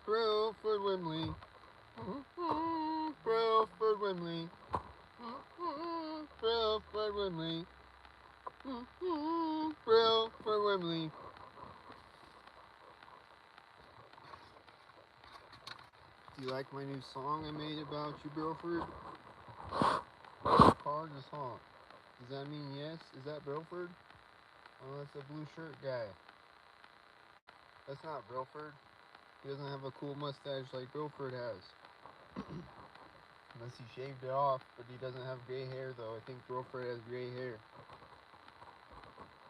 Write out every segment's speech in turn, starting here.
Brilfooooooooord Wimley. Brilfooooooooord Wimley. Brilfooooooooord Wimley. Brilfooooooooord Wimley. Do you like my new song I made about you, Brilford? Car just honk. Does that mean yes? Is that Brilford? Oh, that's a blue shirt guy. That's not Brilford. He doesn't have a cool mustache like Brilford has. Unless he shaved it off, but he doesn't have gray hair though. I think Brilford has gray hair.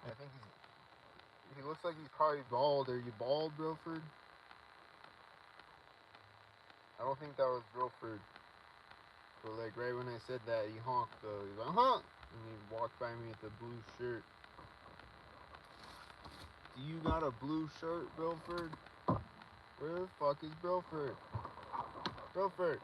I think he looks like he's probably bald. Are you bald, Brilford? I don't think that was Brilford. But like right when I said that, he honked though. He's like, honk! And he walked by me with a blue shirt. Do you got a blue shirt, Brilford? Where the fuck is Brilford? Brilford!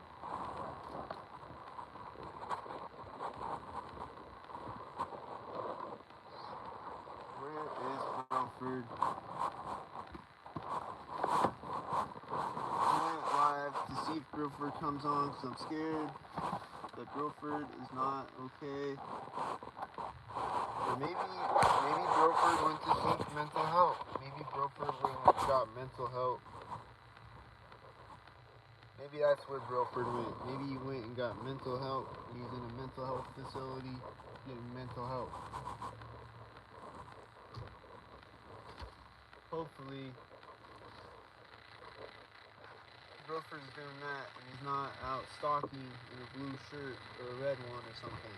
Where is Brilford? I have to see if Brilford comes on because I'm scared that Brilford is not okay. Or maybe Brilford went to seek mental help. Maybe Brilford went and got mental help. Maybe that's where Brilford went. Maybe he went and got mental help. He's in a mental health facility getting mental help. Hopefully, Brilford's doing that and he's not out stalking in a blue shirt or a red one or something.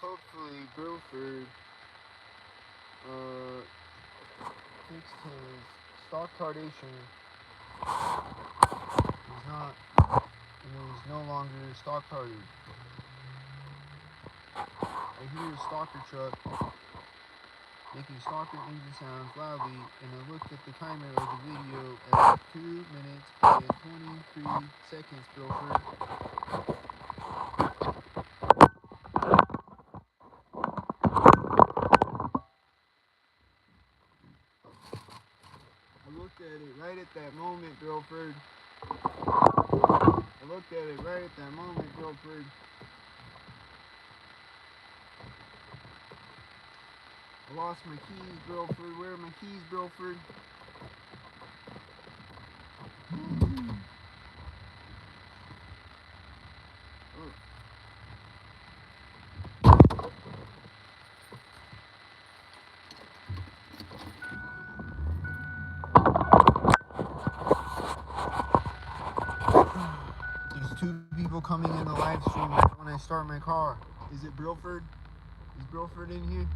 Hopefully, Brilford fixed his stock tardation. He's not, he's no longer stock tarded. I hear a stalker truck making stalker engine sounds loudly, and I looked at the timer of the video at 2 minutes and 23 seconds, Brilford. I looked at it right at that moment, Brilford. I looked at it right at that moment, Brilford. I lost my keys, Brilford. Where are my keys, Brilford? There's 2 people coming in the live stream right when I start my car. Is it Brilford? Is Brilford in here?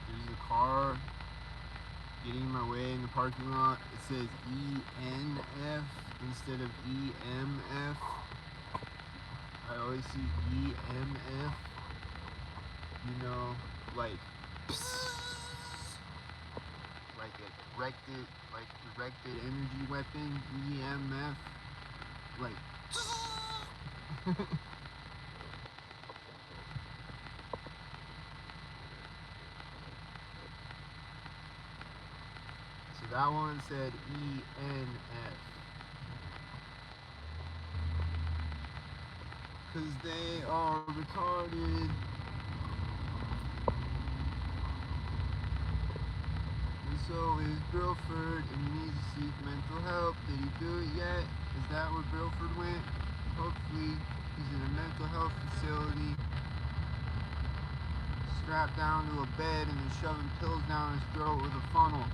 There's a car getting in my way in the parking lot. It says ENF instead of EMF. I always see EMF. You know, like a directed energy weapon. EMF, like. So that one said ENF. Cause they are retarded. And so is Brilford, and he needs to seek mental help. Did he do it yet? Is that where Brilford went? Hopefully he's in a mental health facility, strapped down to a bed and they're shoving pills down his throat with a funnel.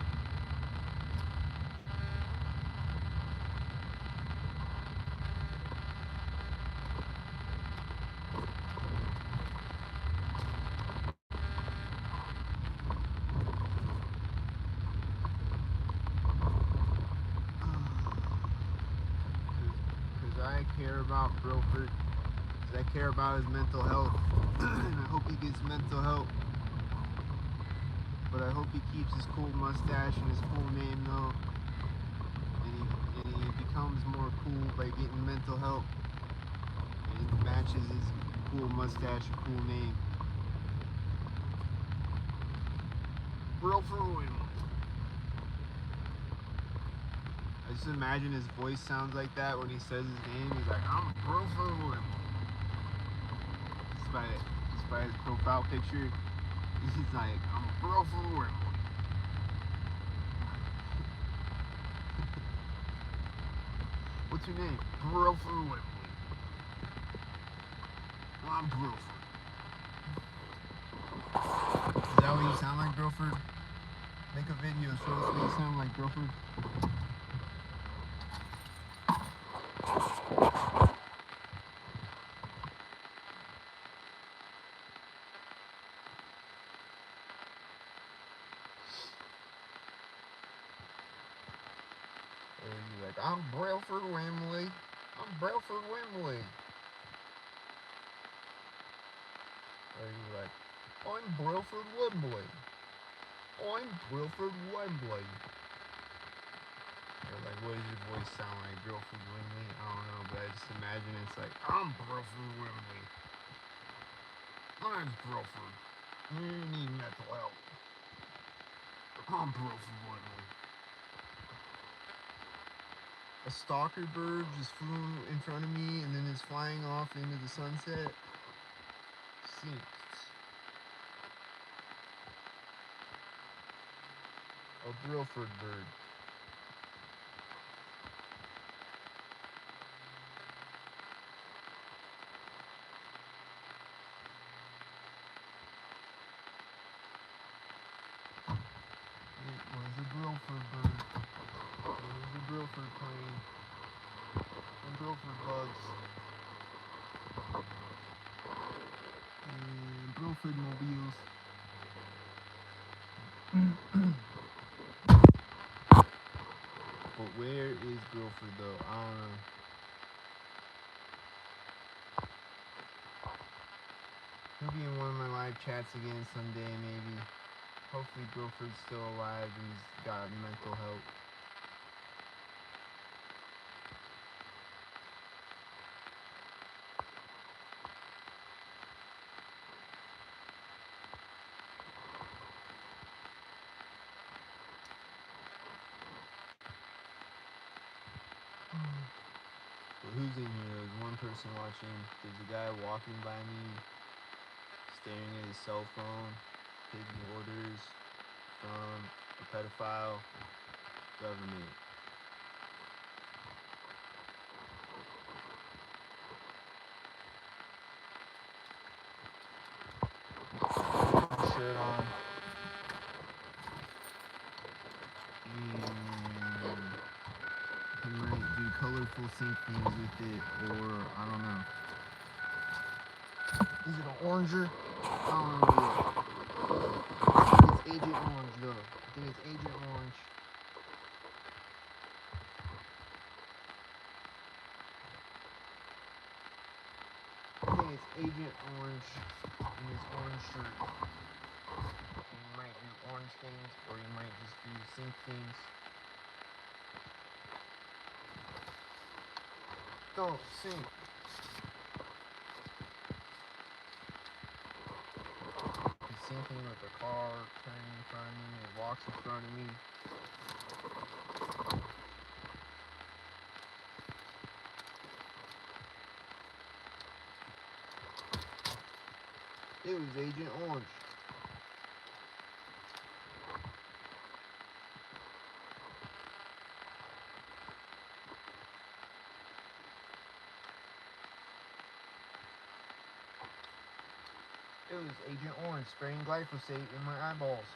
Because I care about Brilford. I care about his mental health. And I hope he gets mental help. But I hope he keeps his cool mustache and his cool name though. And he becomes more cool by getting mental help. And it matches his cool mustache and cool name. Brilfooooooooord. I just imagine his voice sounds like that when he says his name. He's like, I'm Brilfooooooooord. Just by his profile picture, he's like, I'm Brilfooooooooord. What's your name? Brilfooooooooord. Well, I'm Brilford. Is that what you sound like, Brilford? Make a video, show us what you sound like, Brilford. Or you like, I'm Brilford Wembley. I'm Brilford Wembley. Or you like, I'm Brilford Wembley. I'm Brilford Wembley. Or like, what does your voice sound like, Brilford Wembley? I don't know, but I just imagine it's like, I'm Brilford Wembley. I'm Brilford. You need mental help. I'm Brilford Wembley. A stalker bird just flew in front of me and then is flying off into the sunset. Synced. A Brilford bird. It was a Brilford bird. It was a Brilford plane. And Brilford bugs. And Brilford mobiles. But where is Brilford though? I don't know. He'll be in one of my live chats again someday maybe. Hopefully Brilford's still alive and he's got mental help. But who's in here? There's one person watching. There's a guy walking by me, staring at his cell phone, taking orders from a pedophile government. Shirt on. And he might do colorful sync things with it, or I don't know. Is it an oranger? I don't know yet. It's Agent Orange though. I think it's Agent Orange. I think it's Agent Orange in his orange shirt. And you might do orange things, or you might just do sync things. Don't sync. He's syncing with a car turning in front of me. It walks in front of me. It was Agent Orange. It was Agent Orange spraying glyphosate in my eyeballs.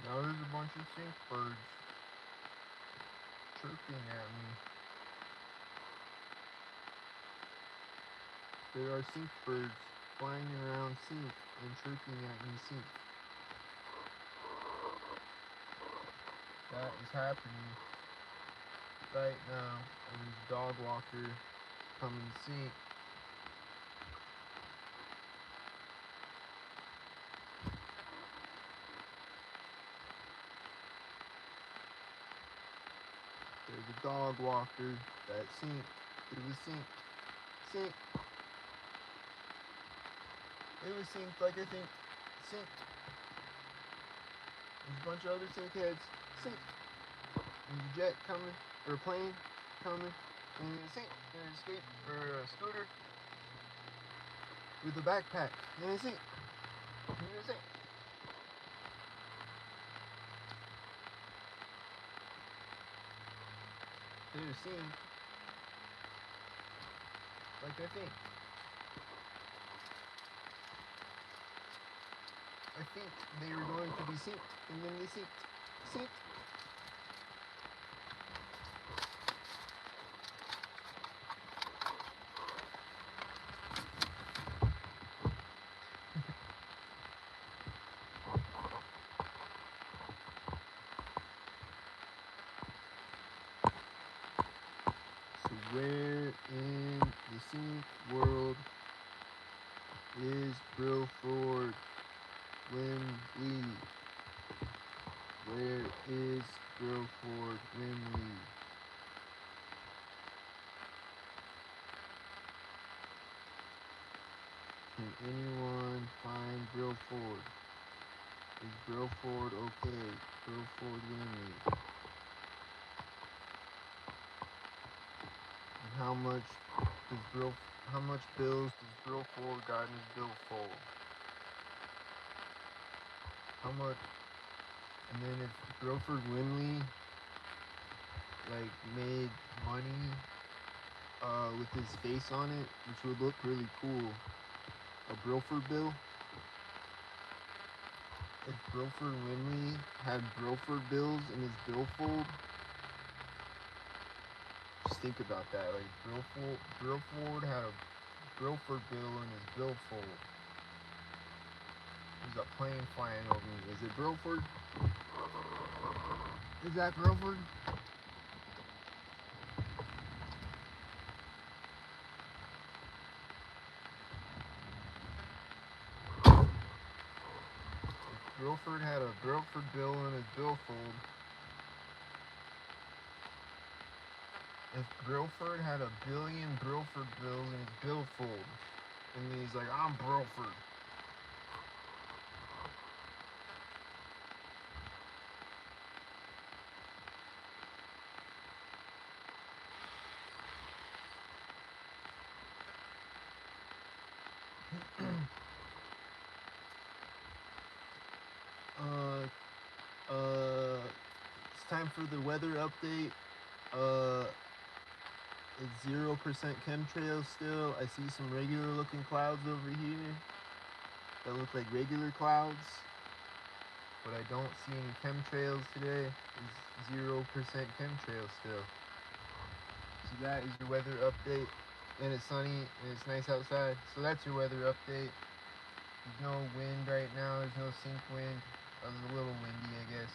Now there's a bunch of sink birds chirping at me. There are sink birds flying around sink and chirping at me sink. That is happening right now. And there's a dog walker coming sink. There's a dog walker that sink. It was sink. Sink. It was synced like I think. Synced. There's a bunch of other sink heads. Synced. There's a jet coming, or a plane coming, and there's a sink. There's a skate, or a scooter with a backpack, and a sink. And a sink. There's a scene. Like I think. I think they were going to be synced, and then they synced. Synced. So where in the sync world is Brilfooooooord? Wembley. Where is Brilfooooooord? Wembley. Can anyone find Brilfooooooord? Is Brilfooooooord okay? Brilfooooooord Wembley. And how much bills does Brilfooooooord got in his billfold? How much? And then if Brilfooooooord Wembley like made money with his face on it, which would look really cool. A Brilfooooooord bill. If Brilfooooooord Wembley had Brilfooooooord bills in his billfold, just think about that. Like Brilfooooooord had a Brilfooooooord bill in his billfold. There's a plane flying over me. Is it Brilfooooooord? Is that Brilfooooooord? If Brilfooooooord had a Brilfooooooord bill in his billfold. If Brilfooooooord had a billion Brilfooooooord bills in his billfold, and he's like, I'm Brilfooooooord. It's time for the weather update. It's 0% chemtrails still. I see some regular looking clouds over here that look like regular clouds, but I don't see any chemtrails today. It's 0% chemtrails still. So that is your weather update. And it's sunny and it's nice outside. So that's your weather update. There's no wind right now. There's no sink wind. It's a little windy, I guess.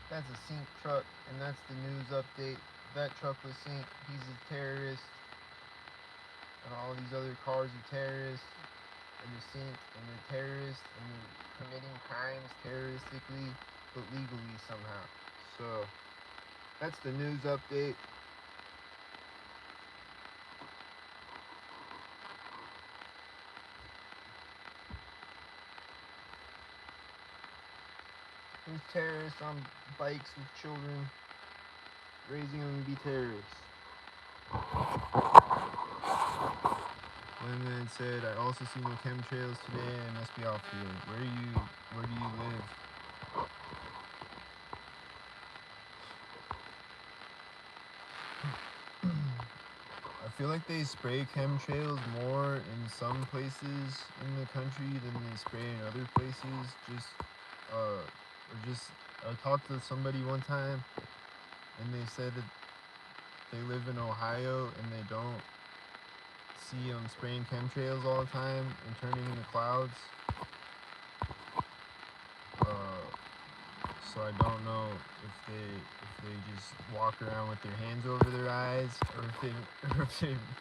That's a sink truck, and that's the news update. That truck was synced. He's a terrorist. And all these other cars are terrorists. And they're synced, and they're terrorists, and they're committing crimes terroristically, but legally somehow. So, that's the news update. There's terrorists on bikes with children, raising them to be terrorists. One man said, I also see no chemtrails today. I must be off here. Where do you live? I feel like they spray chemtrails more in some places in the country than they spray in other places. I talked to somebody one time, and they said that they live in Ohio and they don't see them spraying chemtrails all the time and turning into clouds. So I don't know if they just walk around with their hands over their eyes, or if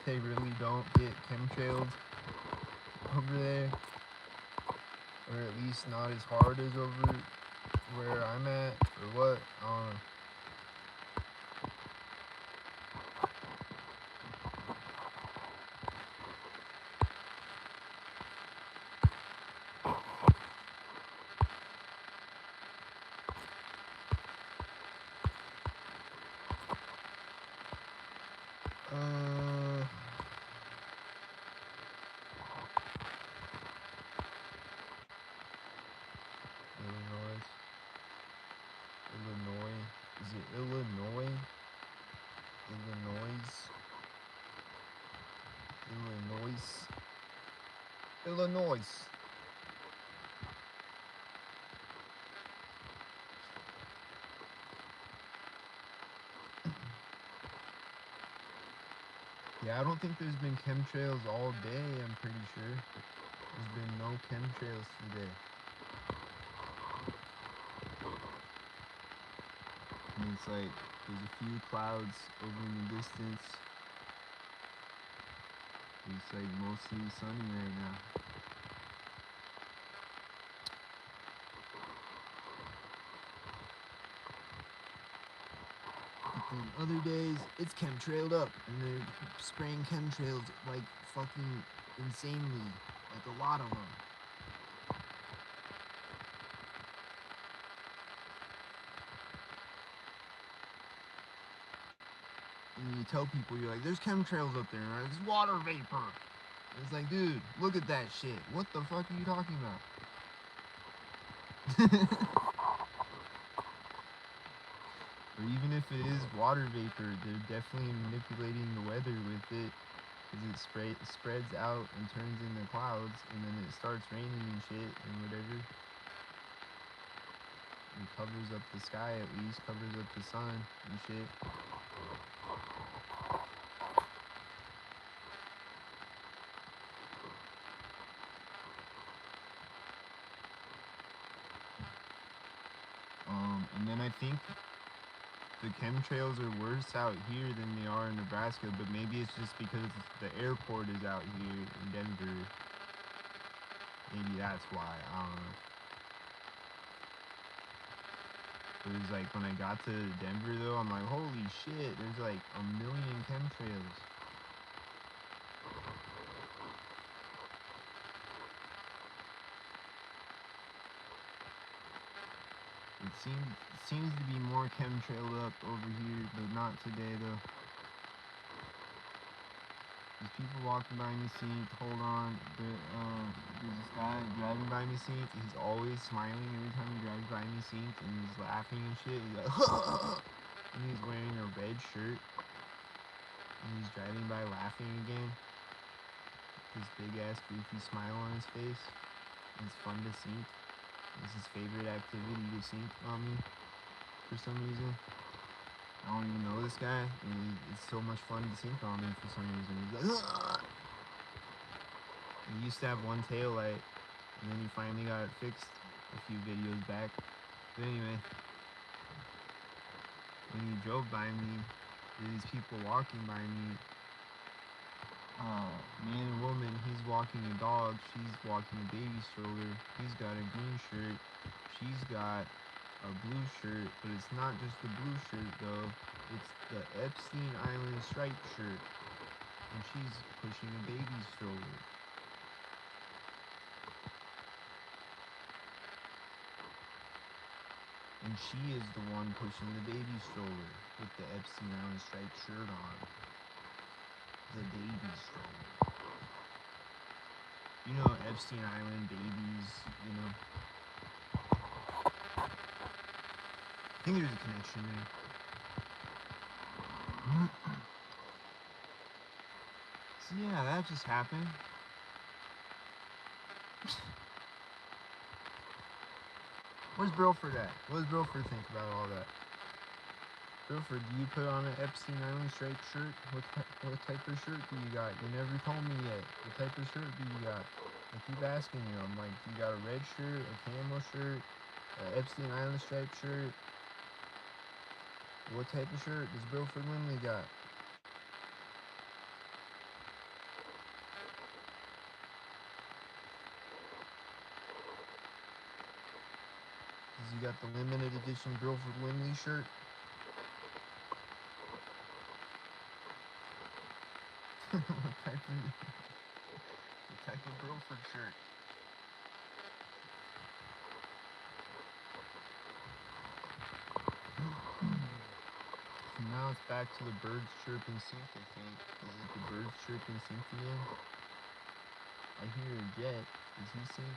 they really don't get chemtrailed over there, or at least not as hard as over where I'm at, or what. I don't know. Illinois. Illinois. Is it Illinois? Illinois. Illinois. Illinois. Yeah, I don't think there's been chemtrails all day, I'm pretty sure. There's been no chemtrails today. And it's like, there's a few clouds over in the distance. It's like mostly sunny right now. But then other days, it's chemtrailed up, and they're spraying chemtrails like fucking insanely. Like a lot of them. And you tell people, you're like, there's chemtrails up there, right? It's water vapor. And it's like, dude, look at that shit. What the fuck are you talking about? Or even if it is water vapor, they're definitely manipulating the weather with it, because it spreads out and turns into clouds, and then it starts raining and shit and whatever. It covers up the sky, at least covers up the sun and shit. And then I think the chemtrails are worse out here than they are in Nebraska, but maybe it's just because the airport is out here in Denver. Maybe that's why, I don't know. It was like, when I got to Denver though, I'm like, holy shit, there's like 1 million chemtrails. It seems to be more chemtrailed up over here, but not today though. There's people walking by me, seeing, hold on, there's this guy driving by me, seeing, he's always smiling every time he drives by me, seeing, and he's laughing and shit, he's like, and he's wearing a red shirt, and he's driving by laughing again, this big ass goofy smile on his face. It's fun to see. It's his favorite activity to sync on me for some reason. I don't even know this guy, and it's so much fun to sync on me for some reason. He's like, ugh! He used to have one tail light, and then he finally got it fixed a few videos back. But anyway, when he drove by me, there these people walking by me. Man and woman, he's walking a dog, she's walking a baby stroller, he's got a green shirt, she's got a blue shirt, but it's not just the blue shirt though, it's the Epstein Island striped shirt, and she's pushing a baby stroller. And she is the one pushing the baby stroller with the Epstein Island striped shirt on. The baby stroller. You know, Epstein Island babies, you know. I think there's a connection there. Yeah, that just happened. Where's Brilfooooooooord at? What does Brilfooooooooord think about all that? Brilfooooooooord, do you put on an Epstein Island striped shirt? What type of shirt do you got? You never told me yet. What type of shirt do you got? I keep asking you. I'm like, you got a red shirt, a camo shirt, an Epstein Island striped shirt? What type of shirt does Brilfooooooooord Lindley got? Does he got the limited edition Brilfooooooooord Lindley shirt? What type of Brilfooooooooord shirt? So now it's back to the birds chirp and sync, I think. Is it the birds chirp and sync again? I hear a jet. Is he sync?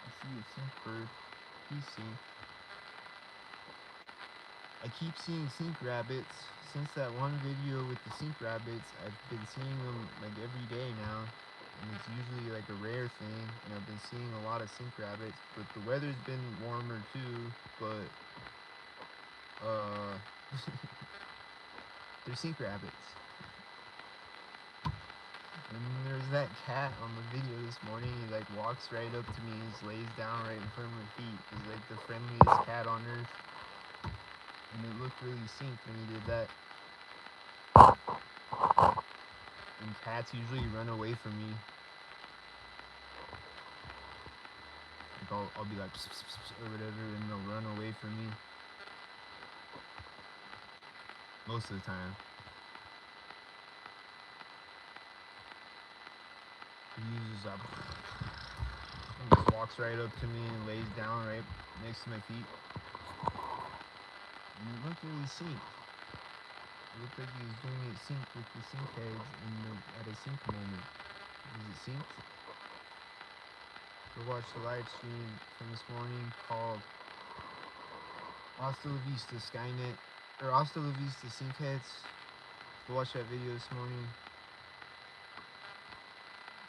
I see a sync bird. He's sync. I keep seeing sync rabbits. Since that one video with the sync rabbits, I've been seeing them like every day now. And it's usually like a rare thing. And I've been seeing a lot of sync rabbits. But the weather's been warmer too. But, they're sync rabbits. And there's that cat on the video this morning. He like walks right up to me and just lays down right in front of my feet. He's like the friendliest cat on earth. And it looked really synced when he did that. And cats usually run away from me. Like I'll be like pss, pss, pss, or whatever, and they'll run away from me. Most of the time. He uses and just walks right up to me and lays down right next to my feet. And it looked really synced. It looked like he was doing it synced with the sync heads at a sync moment. Is it synced? Go watch the live stream from this morning called Hasta La Vista Skynet, or Hasta La Vista Sync Heads. Go watch that video this morning.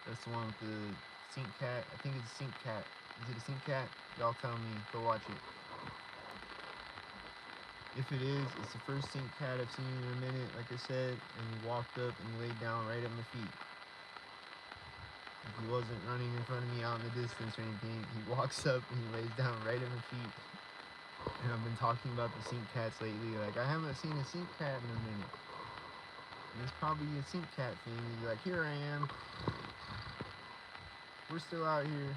That's the one with the sync cat. I think it's a sync cat. Is it a sync cat? Y'all tell me. Go watch it. If it is, it's the first sync cat I've seen in a minute, like I said, and he walked up and he laid down right at my feet. Like he wasn't running in front of me out in the distance or anything. He walks up and he lays down right at my feet. And I've been talking about the sync cats lately. Like, I haven't seen a sync cat in a minute. And it's probably a sync cat thing. He's like, here I am. We're still out here.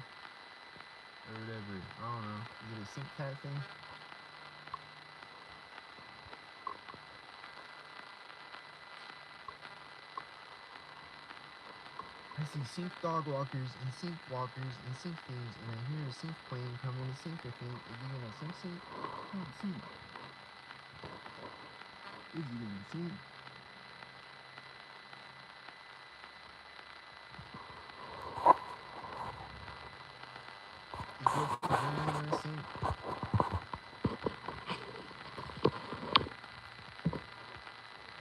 Or whatever. I don't know. Is it a sync cat thing? I see sync dog walkers and sync walkers and sync things, and I hear a sync plane coming to sync, I think. Is he gonna sync? Oh, sync. Is he gonna sync? Is Brilfooooooooord really gonna sync?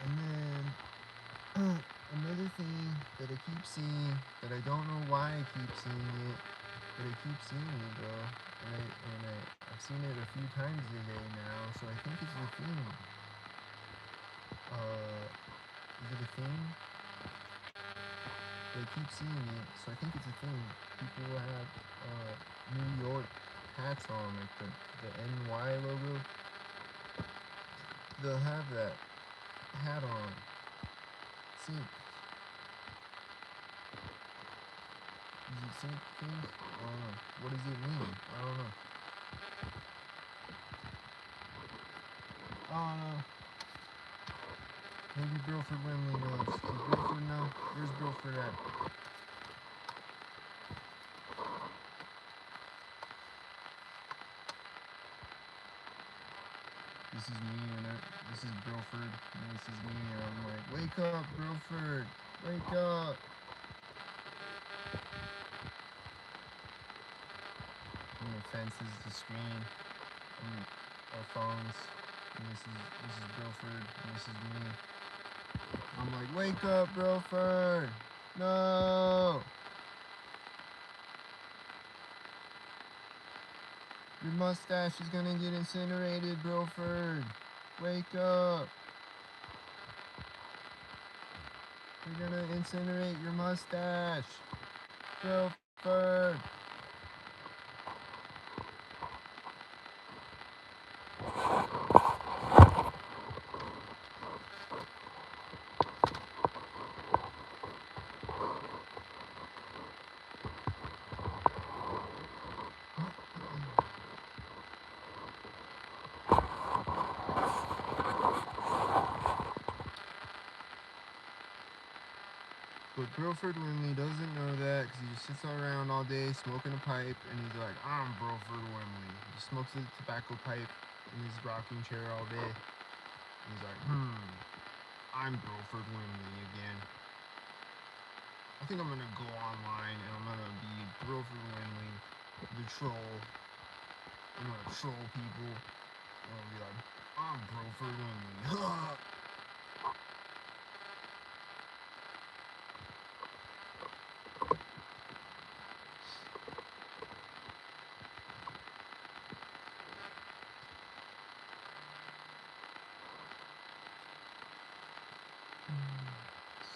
And then another thing that I keep seeing, that I don't know why I keep seeing it, but I keep seeing it though, and I've seen it a few times today now, so I think it's a thing. Is it a thing? But I keep seeing it, so I think it's a thing. People will have New York hats on, like the NY logo. They'll have that hat on. Sync. Is it sync thing? I don't know. What does it mean? I don't know. I don't know. Maybe Brilfooooooooord Lindley knows. Does Brilfooooooooooord know? Where's Brilfooooooooooord at? This is me this is Brilfooooooooord, and this is me, and I'm like, wake up, Brilfooooooooord, wake up. And the fence is the screen, and our phones, and this is Brilfooooooooord, and this is me. I'm like, wake up, Brilfooooooooord! No! Your mustache is gonna get incinerated, Brilfooooooooord! Wake up! You're gonna incinerate your mustache! Brilfooooooooord! But Brilfooooooooord doesn't know that because he just sits around all day smoking a pipe and he's like, I'm Brilfooooooooord. He smokes a tobacco pipe in his rocking chair all day. And he's like, I'm Brilfooooooooord again. I think I'm gonna go online and I'm gonna be Brilfooooooooord, the troll. I'm gonna troll people. I'm gonna be like, I'm Brilfooooooooord.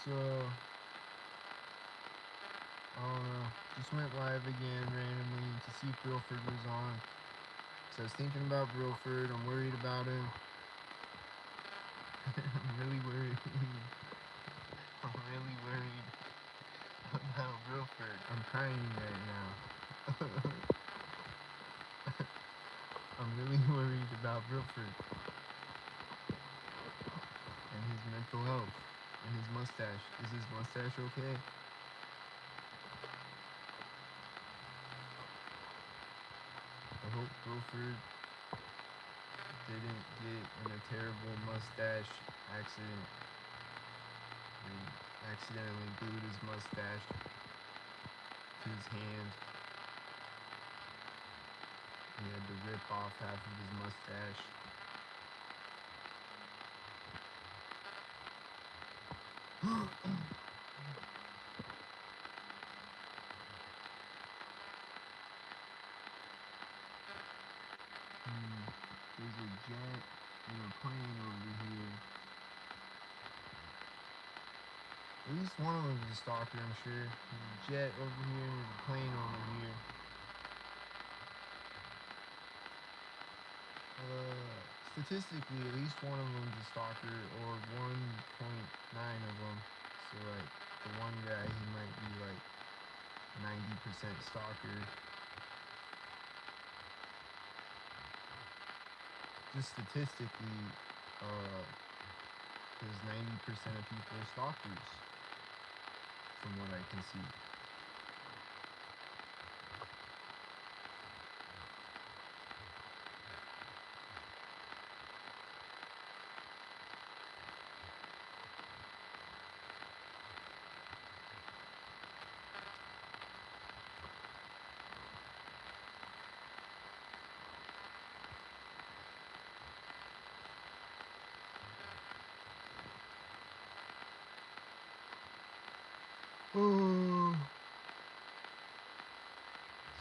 So, I don't know. Just went live again randomly to see if Brilfooooooooord was on. So I was thinking about Brilfooooooooord. I'm worried about him. I'm really worried. I'm really worried about Brilfooooooooord. I'm crying right now. I'm really worried about Brilfooooooooord and his mental health and his mustache. Is his mustache okay? I hope Brilfooooooooord didn't get in a terrible mustache accident. He accidentally glued his mustache to his hand. He had to rip off half of his mustache. There's a jet and a plane over here. At least one of them is a stalker, I'm sure. There's a jet over here and there's a plane over here. Statistically, at least one of them is a stalker, or 1.9 of them. So, like, the one guy, he might be, like, 90% stalker. Just statistically, there's 90% of people stalkers, from what I can see. Oh.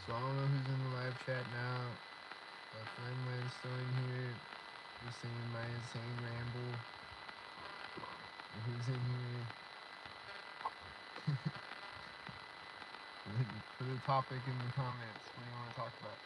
So I don't know who's in the live chat now. My friend Len's still in here, listening to my insane ramble. And who's in here? Put a topic in the comments. What do you want to talk about?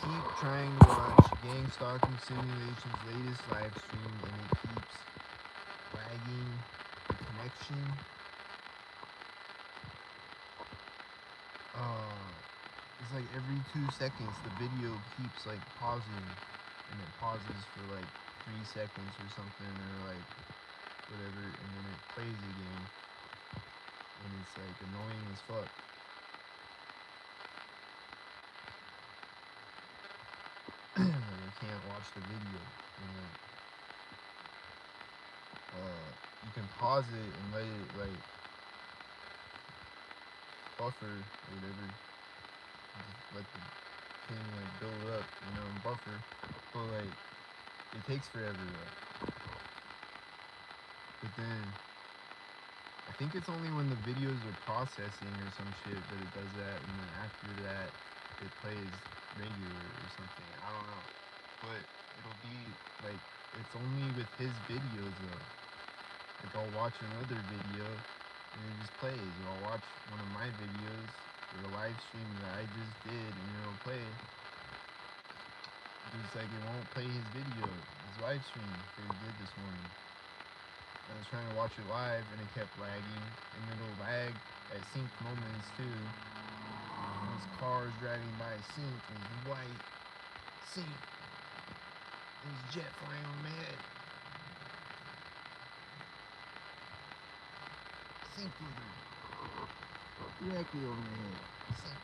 Keep trying to watch Gang Stalking Simulation's latest live stream and it keeps lagging the connection. it's like every 2 seconds the video keeps like pausing, and it pauses for like 3 seconds or something, or like whatever, and then it plays again, and it's like annoying as fuck. Like I can't watch the video, and like you can pause it and let it like buffer or whatever, just let the thing like build up, and buffer, but like it takes forever though. But then I think it's only when the videos are processing or some shit that it does that, and then after that it plays regular or something. I don't know. But it'll be like, it's only with his videos though. Like I'll watch another video and it just plays, or I'll watch one of my videos or a live stream that I just did and it'll play. It's like it won't play his video, his live stream that he did this morning. I was trying to watch it live and it kept lagging, and it'll lag at sync moments too. And this car is driving by sync, and it's white sync. There's a jet flying on my head. Sync over. Directly over my head. Sync.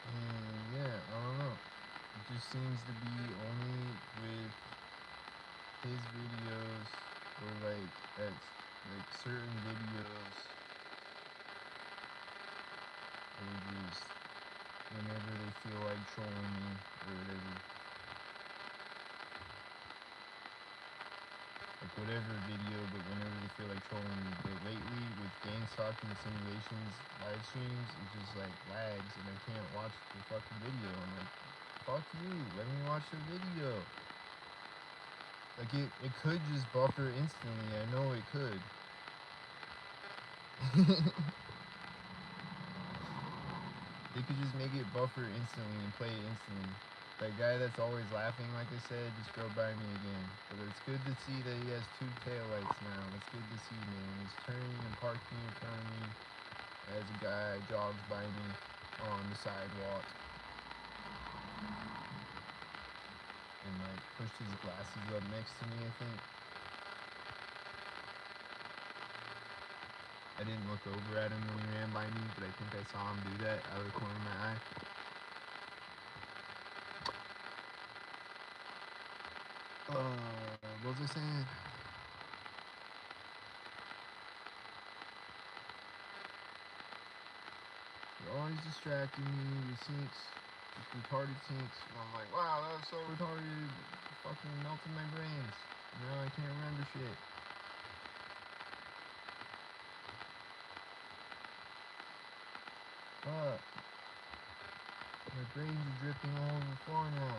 And yeah, I don't know. It just seems to be only with his videos, or like at like certain videos, or just whenever they feel like trolling me or whatever. Like whatever video, but whenever they feel like trolling me. But lately with gang stalking simulations live streams, it just like lags and I can't watch the fucking video. I'm like, fuck you, let me watch the video. Like it could just buffer instantly, I know it could. They could just make it buffer instantly and play it instantly. That guy that's always laughing, like I said, just drove by me again. But it's good to see that he has 2 taillights now. It's good to see, man. He's turning and parking in front of me as a guy jogs by me on the sidewalk. And like pushed his glasses up next to me, I think. I didn't look over at him when he ran by me, but I think I saw him do that out of the corner of my eye. What was I saying? You're always distracting me, your sinks, just retarded sinks. And I'm like, wow, that was so retarded. It fucking melted my brains. Now I can't remember shit. Fuck. My brains are dripping all over the floor now.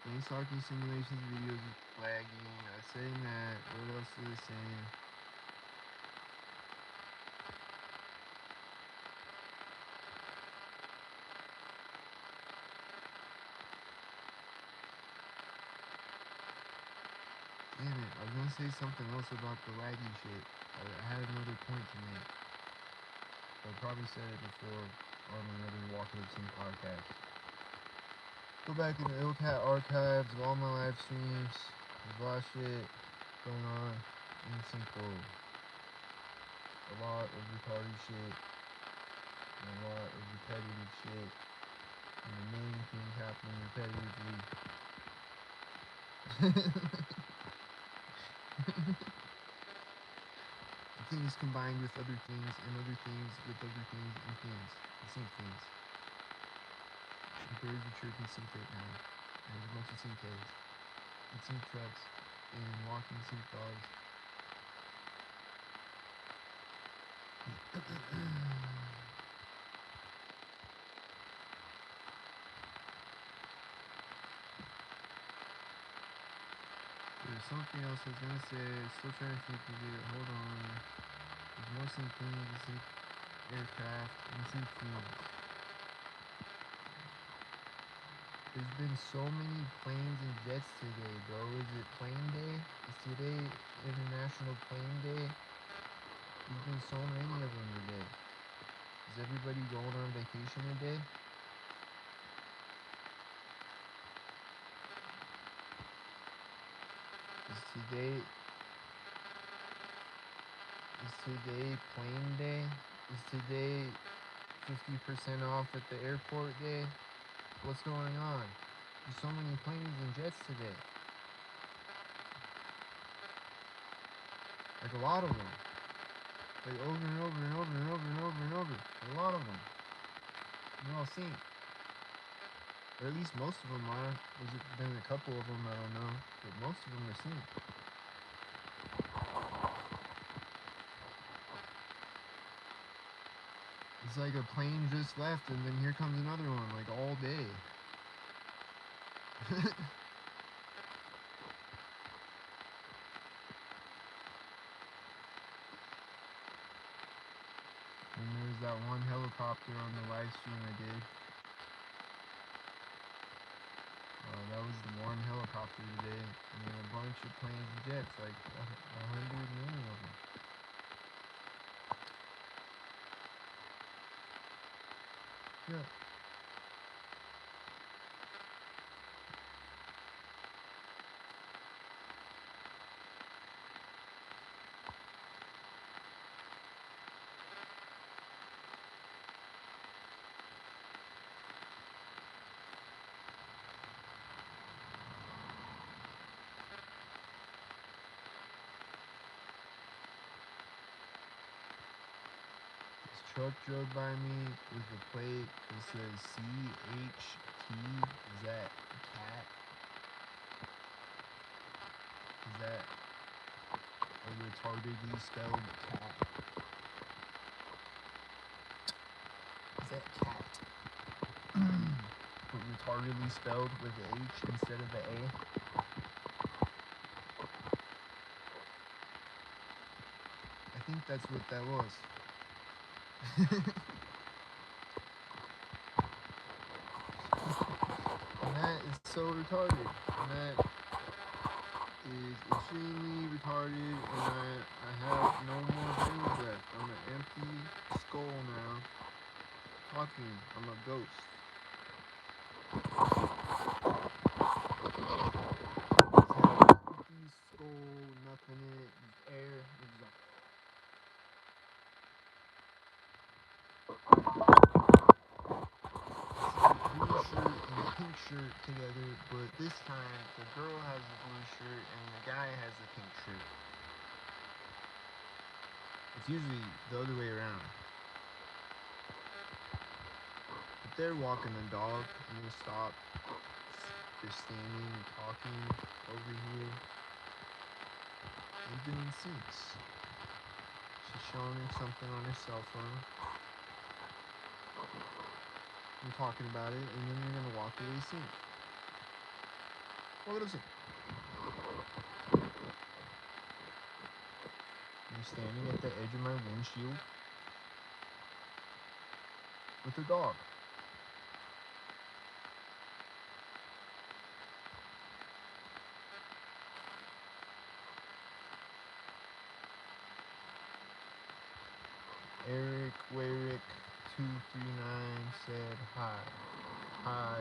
Gang stalking simulations videos are lagging. I was saying that. What else was I saying? Damn it, I was gonna say something else about the laggy shit. I had another point to make. I probably said it before on another Walking Up Scene podcast. Go back in the Illcat archives of all my live streams. There's a lot of shit going on in Cinco. A lot of retarded shit. And a lot of repetitive shit. And the main things happening repetitively. Things combined with other things, and other things with other things, and things. The same things. The birds are chirping sync right now. And there's a bunch of sync eggs. And sync trucks. And walking sync dogs. something else I was gonna say. Still trying to think of it. Hold on. There's more some things, some aircraft, and some things. There's been so many planes and jets today, bro. Is it plane day? Is today International Plane Day? There's been so many of them today. Is everybody going on vacation today? Is today plane day? Is today 50% off at the airport day? What's going on? There's so many planes and jets today. Like a lot of them. Like over and over and over and over and over and over. A lot of them. They're all seen. Or at least most of them are. There's been a couple of them I don't know. But most of them are seen. It's like a plane just left and then here comes another one, like all day. And there's that one helicopter on the live stream I did. That was the one helicopter today. And then a bunch of planes and jets, like 100 million of them. Yeah. This truck drove by me with a plate that says CHT. Is that cat? Is that a retardedly spelled cat? Is that cat? But retardedly spelled with the H instead of the A? I think that's what that was. And that is so retarded. And that is extremely retarded. And I have no more brains left. I'm an empty skull now. Talking. I'm a ghost. Empty skull, nothing in it, just air, exhaust. Blue shirt and a pink shirt together, but this time the girl has the blue shirt and the guy has the pink shirt. It's usually the other way around. But they're walking the dog and they stop. They're standing, talking over here. They're doing syncs. She's showing him something on her cell phone. I'm talking about it, and then you're gonna walk away sync. Walk away sync. You're standing at the edge of my windshield with the dog. Eric Warwick 239 said hi. Hi.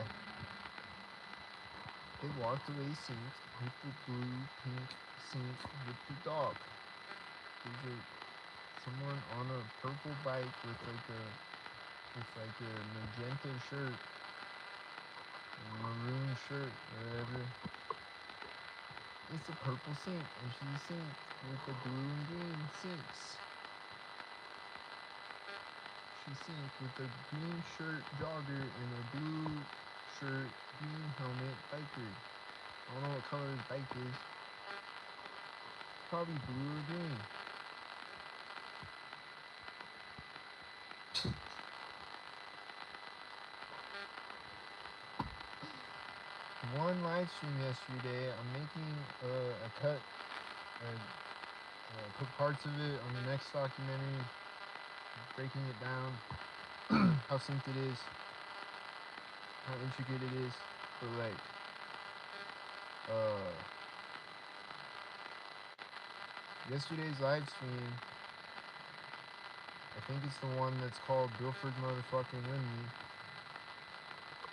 They walked away synced with the blue pink sync with the dog. There's someone on a purple bike with like a magenta shirt, a maroon shirt, whatever. It's a purple sync, and she's synced with the blue and green syncs. She's synced with the green shirt jogger and a blue shirt, green helmet biker. I don't know what color his bike is. Probably blue or green. one live stream yesterday. I'm making a cut, put parts of it on the next documentary, breaking it down, how synced it is, how intricate it is. But like, yesterday's live stream, I think it's the one that's called Brilfooooooooord motherfucking Win Me.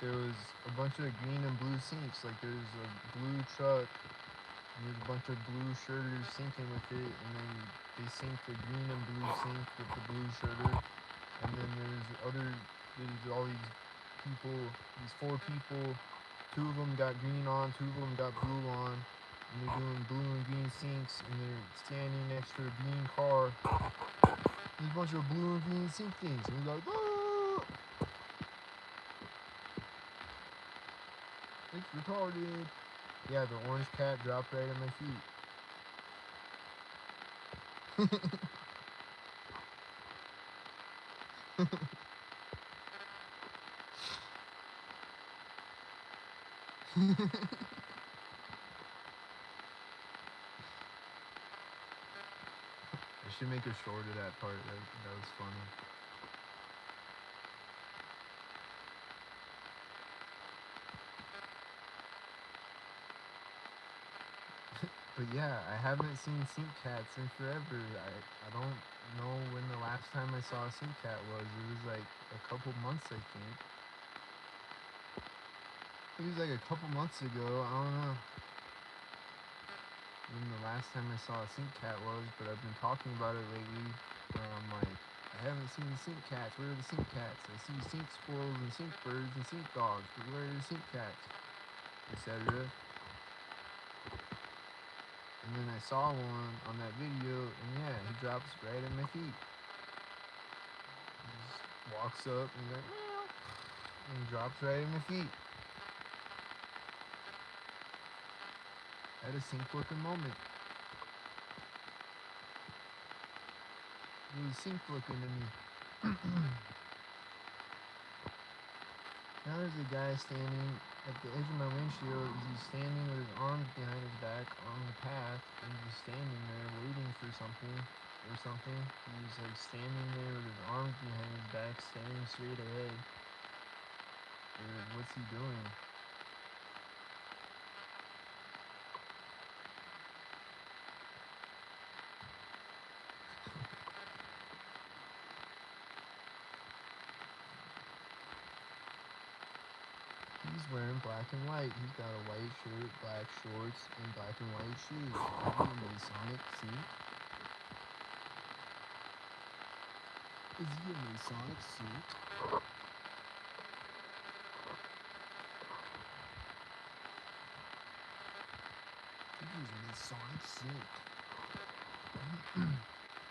There was a bunch of green and blue sinks. Like there's a blue truck and there's a bunch of blue shirters syncing with it, and then they sync the green and blue sink with the blue shirter. And then there's all these people, these 4 people, 2 of them got green on, 2 of them got blue on, and they're doing blue and green sinks, and they're standing next to a green car. There's a bunch of blue and green sync things, and you're like, oh! It's retarded. Yeah, the orange cat dropped right at my feet. I should make a short of that part. That was funny. But yeah, I haven't seen sink cats in forever. I don't know when the last time I saw a sink cat was. It was like a couple months, I think. It was like a couple months ago. I don't know when the last time I saw a sink cat was, but I've been talking about it lately. I'm like, I haven't seen sink cats. Where are the sink cats? I see sink squirrels and sink birds and sink dogs, but where are the sink cats? Etc. And then I saw one on that video, and yeah, he drops right at my feet. He just walks up and like, meow, and he drops right at my feet. I had a sync looking moment. He was sync looking to me. Now there's a guy standing at the edge of my windshield. He's standing with his arms behind his back on the path, and he's just standing there waiting for something or something. He's like standing there with his arms behind his back, staring straight ahead. What's he doing? He's wearing black and white. He's got a white shirt, black shorts, and black and white shoes. Is he a Masonic sync? Is he a Masonic sync? I think he's a Masonic sync.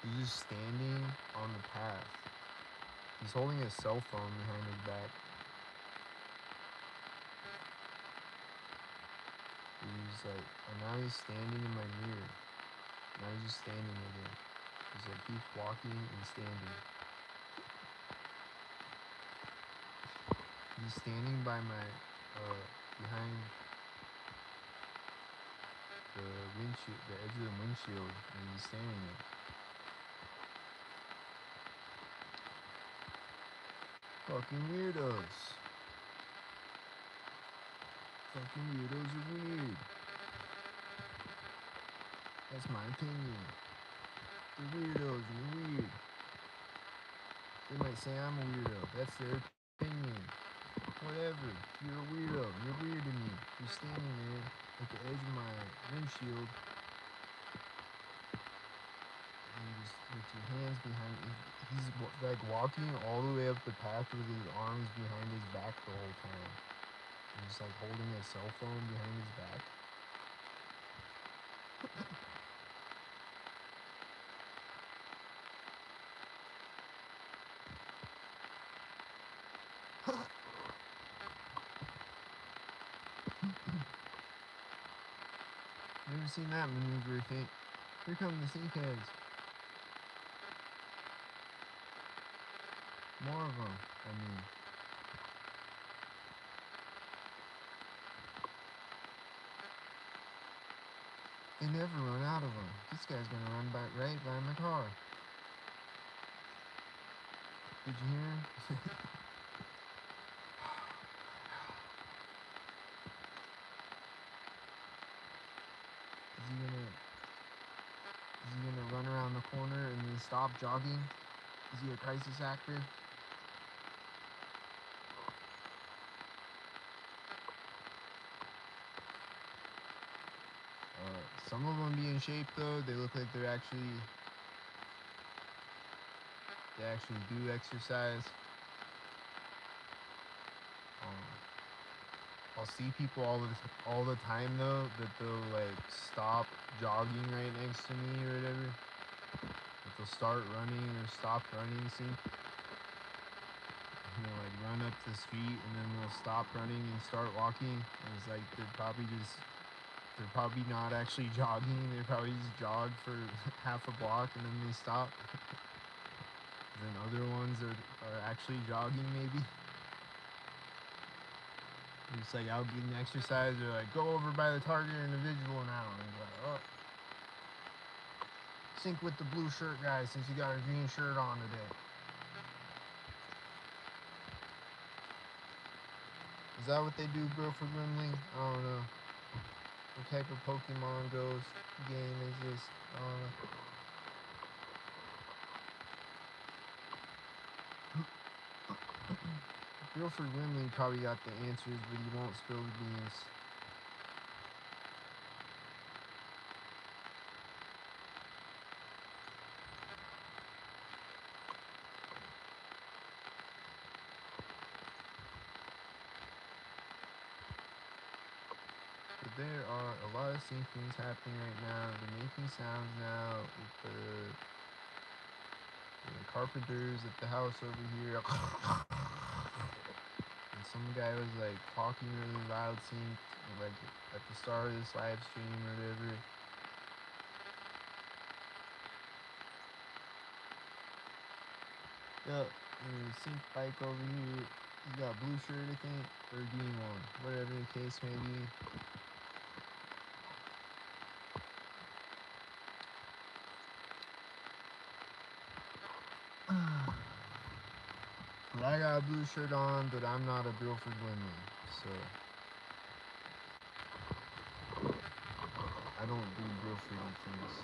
He's just standing on the path. He's holding a cell phone behind his back. He's like, and now he's standing in my mirror. Now he's just standing again. He's like, keeps walking and standing. He's standing by my, behind the windshield, the edge of the windshield, and he's standing there. Fucking weirdos. Fucking weirdos are weird. That's my opinion. They're weirdos and they're weird. They might say I'm a weirdo. That's their opinion. Whatever. You're a weirdo. You're weird to me. You're standing there at the edge of my windshield and just with your hands behind you. He's like walking all the way up the path with his arms behind his back the whole time. And just like holding a cell phone behind his back. Never seen that maneuver, I think. Here come the sink heads. More of them, I mean. They never run out of them. This guy's gonna run back right by my car. Did you hear him? Is he gonna run around the corner and then stop jogging? Is he a crisis actor? Some of them be in shape though. They look like they actually do exercise. I'll see people all the time though that they'll like stop jogging right next to me or whatever. Like they'll start running or stop running, see? And they'll like run up the street and then they'll stop running and start walking. And it's like they're probably not actually jogging. They probably just jog for half a block and then they stop. And then other ones are actually jogging maybe. It's like out getting exercise, they're like, go over by the target individual now. And it's like, oh. Sync with the blue shirt guy since you got a green shirt on today. Is that what they do, Brilfooooooooord? I don't know. What type of Pokemon game is this? I don't know. Brilfooooooooord probably got the answers, but he won't spill the beans. But there are a lot of syncings happening right now. They're making sounds now with the carpenters at the house over here. And some guy was like talking really loud sync, like at the start of this live stream or whatever. Yup, sync bike over here. You got blue shirt, I think, or green one, whatever the case may be. But I got a blue shirt on, but I'm not a Brilfooooooooord, so I don't do Brilfooooooooord things.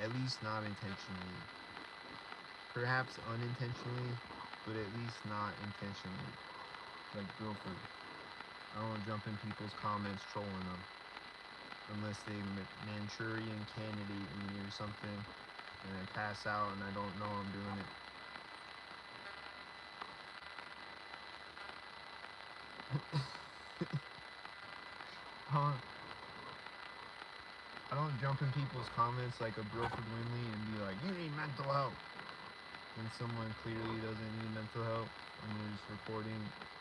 At least not intentionally. Perhaps unintentionally, but at least not intentionally. Like Brilfooooooooord. I don't jump in people's comments trolling them. Unless they Manchurian candidate me or something, and I pass out and I don't know I'm doing it. I don't jump in people's comments like a Brilfooooooooord and be like, you need mental help. When someone clearly doesn't need mental help and they're just recording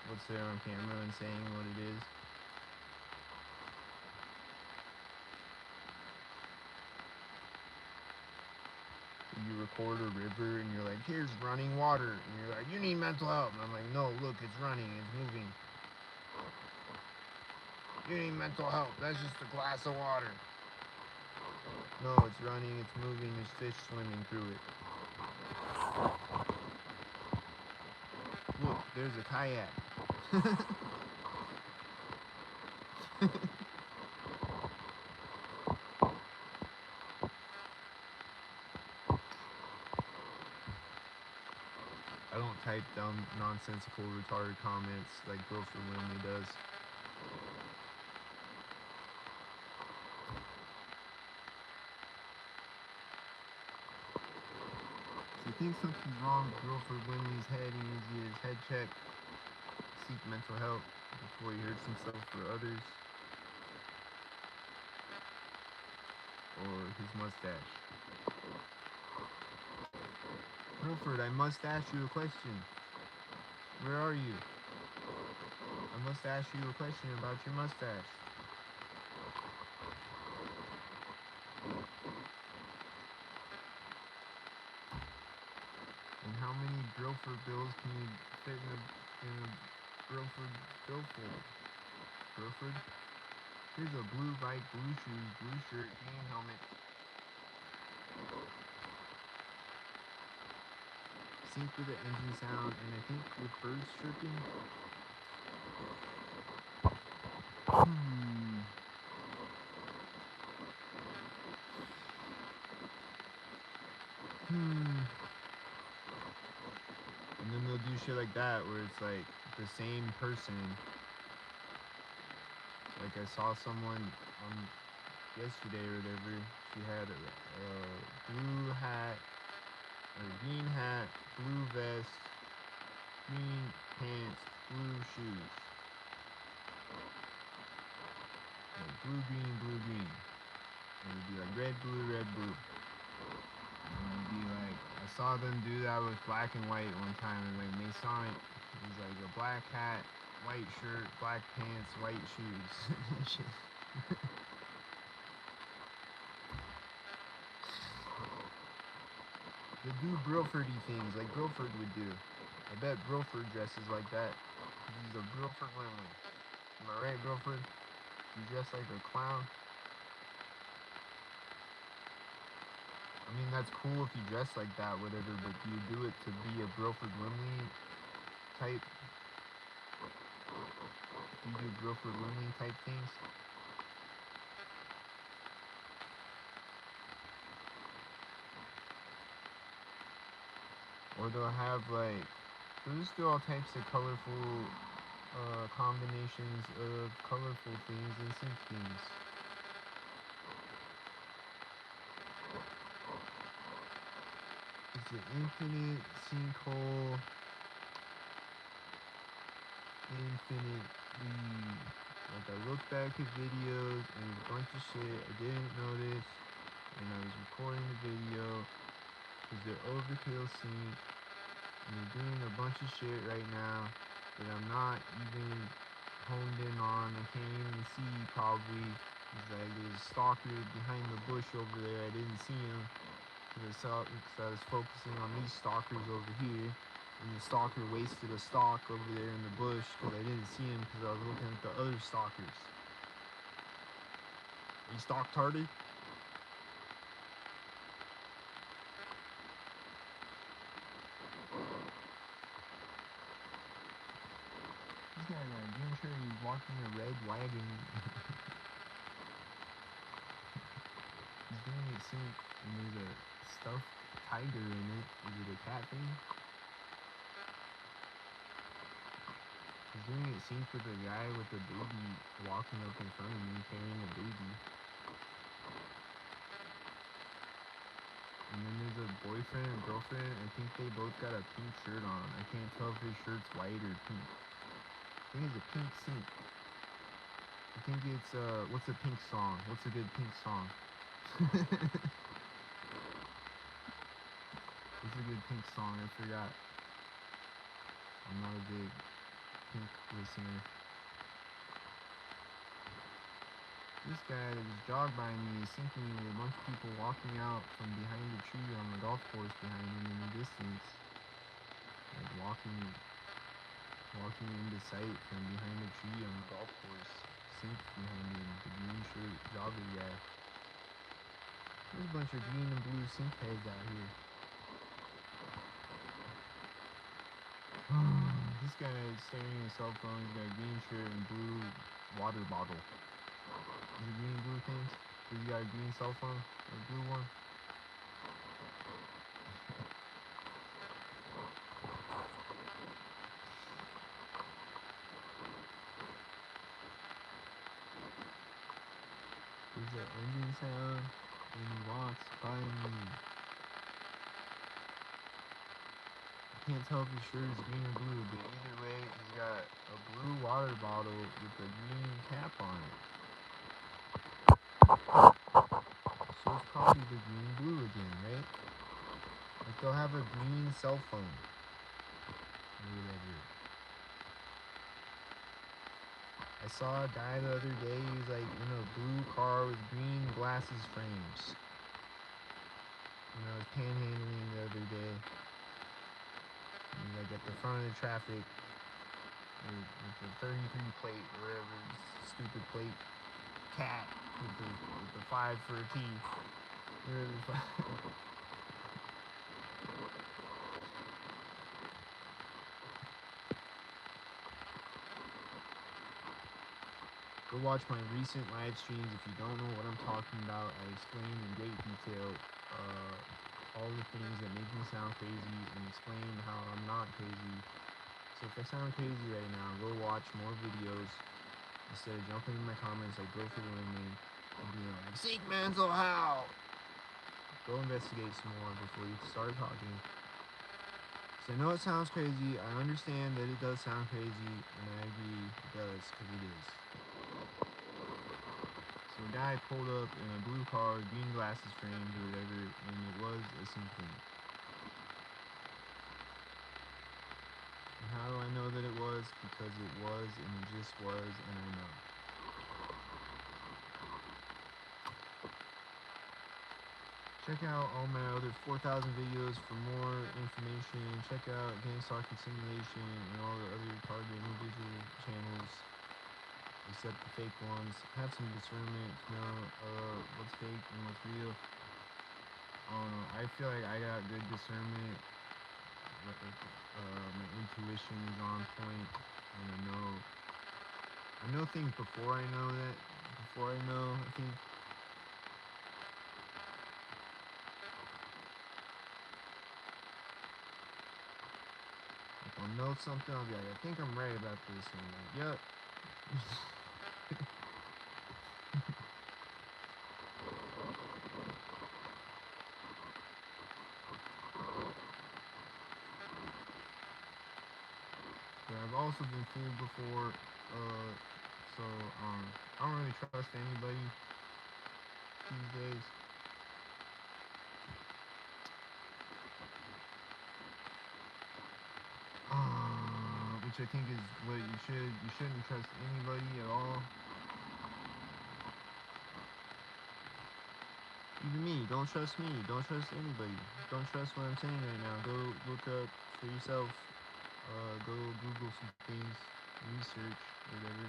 what's there on camera and saying what it is. You record a river and you're like, here's running water, and you're like, you need mental help, and I'm like, no, look, it's running, it's moving. You need mental help, that's just a glass of water. No, it's running, it's moving, there's fish swimming through it. Look, there's a kayak. I don't type dumb, nonsensical, retarded comments like Brilfooooooooord does. If you think something's wrong with Brilfooooooooord's head, he needs to get his head checked, seek mental help before he hurts himself or others. Or his mustache. Brilfooooooooord, I must ask you a question. Where are you? I must ask you a question about your mustache. And how many Brilfooooooooord bills can you fit in a Brilfooooooooord. Here's a blue bike, blue shoes, blue shirt, green helmet. Sync with the engine sound, and I think with birds chirping. And then they'll do shit like that where it's like the same person. Like I saw someone yesterday or whatever. She had a blue hat, or green hat, blue vest, green pants, blue shoes. Like blue, green, blue, green. And it'd be like red, blue, red, blue. And it'd be like, I saw them do that with black and white one time. It was like Masonic. It was like a black hat, white shirt, black pants, white shoes. They do Brilfooooooooordy things like Brilfooooooooord would do. I bet Brilfooooooooord dresses like that. He's a Brilfooooooooord woman. Am I right, Brilfooooooooord? You dress like a clown? I mean, that's cool if you dress like that, whatever, but do you do it to be a Brilfooooooooooord type? Do you do Brilfooooooooooord type things? Or they'll have like, they'll just do all types of colorful combinations of colorful things and sync things. It's an infinite sinkhole, infinitely. Like I look back at videos and there's a bunch of shit I didn't notice, and I was recording the video because they're overkill sync, and they're doing a bunch of shit right now that I'm not even honed in on. I can't even see probably. It's like there's a stalker behind the bush over there. I didn't see him because I was focusing on these stalkers over here, and the stalker wasted a stalk over there in the bush because I didn't see him because I was looking at the other stalkers. Are you stalk-tarded? This guy got a green shirt, he's walking a red wagon. He's doing it sync, and there's a stuffed tiger in it. Is it a cat thing? He's doing it sync with a guy with a baby walking up in front of me carrying a baby. And then there's a boyfriend and girlfriend. I think they both got a pink shirt on. I can't tell if his shirt's white or pink. I think it's a pink sync. I think it's, what's a pink song? What's a good pink song? What's a good pink song? I forgot. I'm not a big pink listener. This guy that just jogged by me is syncing with a bunch of people walking out from behind the tree on the golf course behind him in the distance. Like walking into sight from behind the tree on the golf course. Synced behind him, the green shirt jogger guy. There's a bunch of green and blue sync heads out here. This guy is staring at his cell phone. He's got a green shirt and blue water bottle. Is it green and blue things? Does he got a green cell phone? A blue one? There's an engine sound when he walks by me. I can't tell if his shirt is green or blue, but either way, he's got a blue water bottle with a green cap on it. So it's probably the green blue again, right? Like they'll have a green cell phone or whatever. I saw a guy the other day, he was like in a blue car with green glasses frames. You know, I was panhandling the other day. And like at the front of the traffic. with the 33 plate or whatever, stupid plate. Cat with the 5 for a teeth. Go watch my recent live streams if you don't know what I'm talking about. I explain in great detail all the things that make me sound crazy and explain how I'm not crazy. So if I sound crazy right now, go watch more videos instead of jumping in my comments like Brilfooooooooord and being like, seek mental health. Go investigate some more before you start talking. So I know it sounds crazy. I understand that it does sound crazy, and I agree it does, because it is. So a guy pulled up in a blue car, green glasses framed or whatever, and it was a symphony. And how do I know that it was? Because it was, and it just was, and I know. Check out all my other 4,000 videos for more information. Check out Gang Stalking Simulation and all the other target individual channels, except the fake ones. Have some discernment to know what's fake and what's real. I don't know. I feel like I got good discernment. My intuition is on point, and I know things before I know that. Before I know, I think. I'll know something, I'll be like, I think I'm right about this, and I'm like, yep. But I've also been fooled before, so I don't really trust anybody these days. Which I think is what you shouldn't trust anybody at all. Even me, don't trust me, don't trust anybody. Don't trust what I'm saying right now. Go look up for yourself. Go Google some things, research, whatever.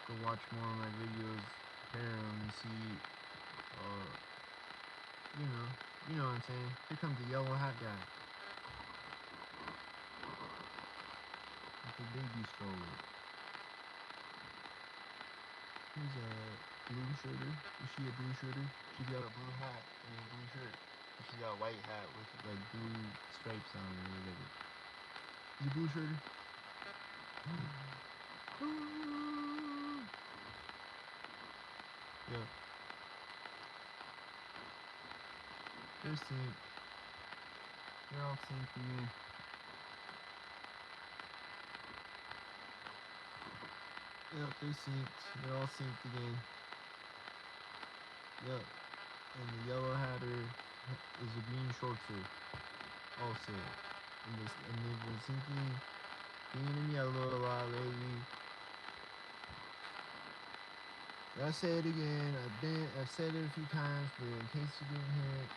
Go watch more of my videos, compare them, and see, you know what I'm saying. Here comes the yellow hat guy. With the baby stroller. Here's a blue shirter. Is she a blue shirter? She's got a blue hat and a blue shirt. And she's got a white hat with like blue stripes on it or whatever. She's a blue shirter. Yeah. They're synced. They're all synced again. Yep, they're synced. They're all synced again. Yep. And the yellow hatter is a green shortser. Also. And they've been syncing green and yellow a lot lately. I'll say it again. I've said it a few times, but in case you didn't hear it,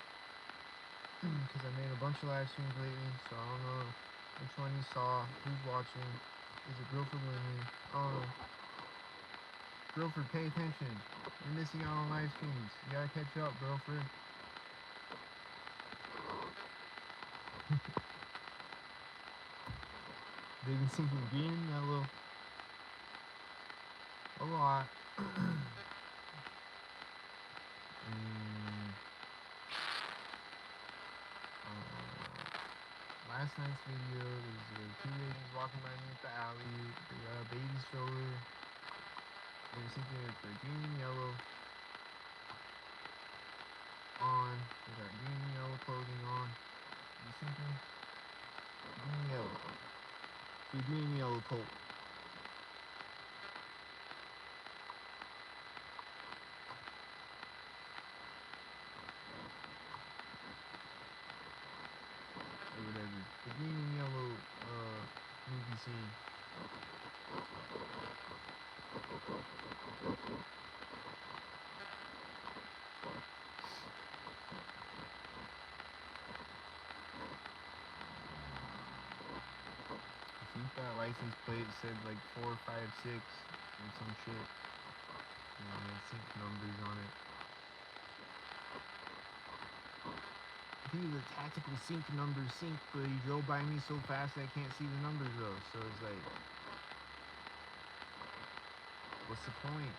because I made a bunch of live streams lately, so I don't know which one you saw, who's watching, is it Brilfooooooooord? I don't know. Brilford, pay attention. You're missing out on live streams. You gotta catch up, Brilford. They've been syncing green and yellow a lot. Last night's video, there's two ladies walking by me at the alley. They got a baby stroller. They're syncing it for green and yellow on. They got green and yellow clothing on. They're syncing green and yellow. The green and yellow coat. Or whatever. The green and yellow movie scene. that license plate said like 456 or some shit. And it had sync numbers on it. I think the tactical sync numbers sync, but he drove by me so fast that I can't see the numbers though. So it's like, what's the point?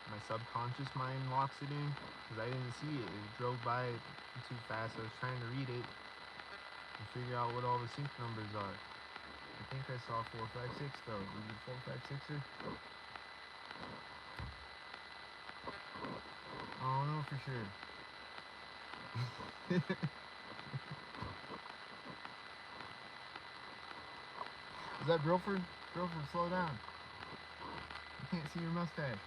My subconscious mind locks it in because I didn't see it. It drove by too fast. I was trying to read it and figure out what all the sync numbers are. I think I saw 456 though. Was it 456er? I don't know for sure. Is that Brilfooooooooord? Brilfooooooooord, slow down. I can't see your mustache.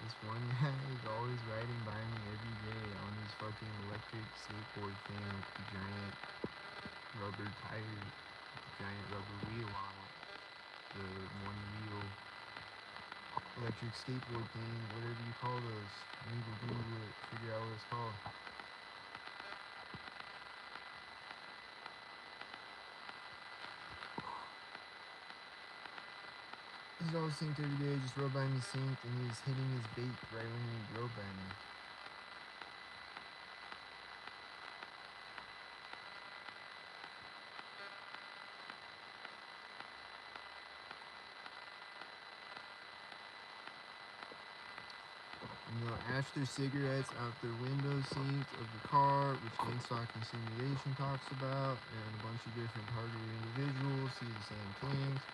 This one guy is always riding by me every day on his fucking electric skateboard thing with the giant rubber tire, the giant rubber wheel on it. The one wheel electric skateboard thing, whatever you call those. I need to Google it, figure out what it's called. He's always synced every day, just rode by me synced, and he's hitting his bait right when he rode by me. You know, ash their cigarettes out their window synced of the car, which GameStalking Simulation talks about, and a bunch of different targeted individuals see the same things.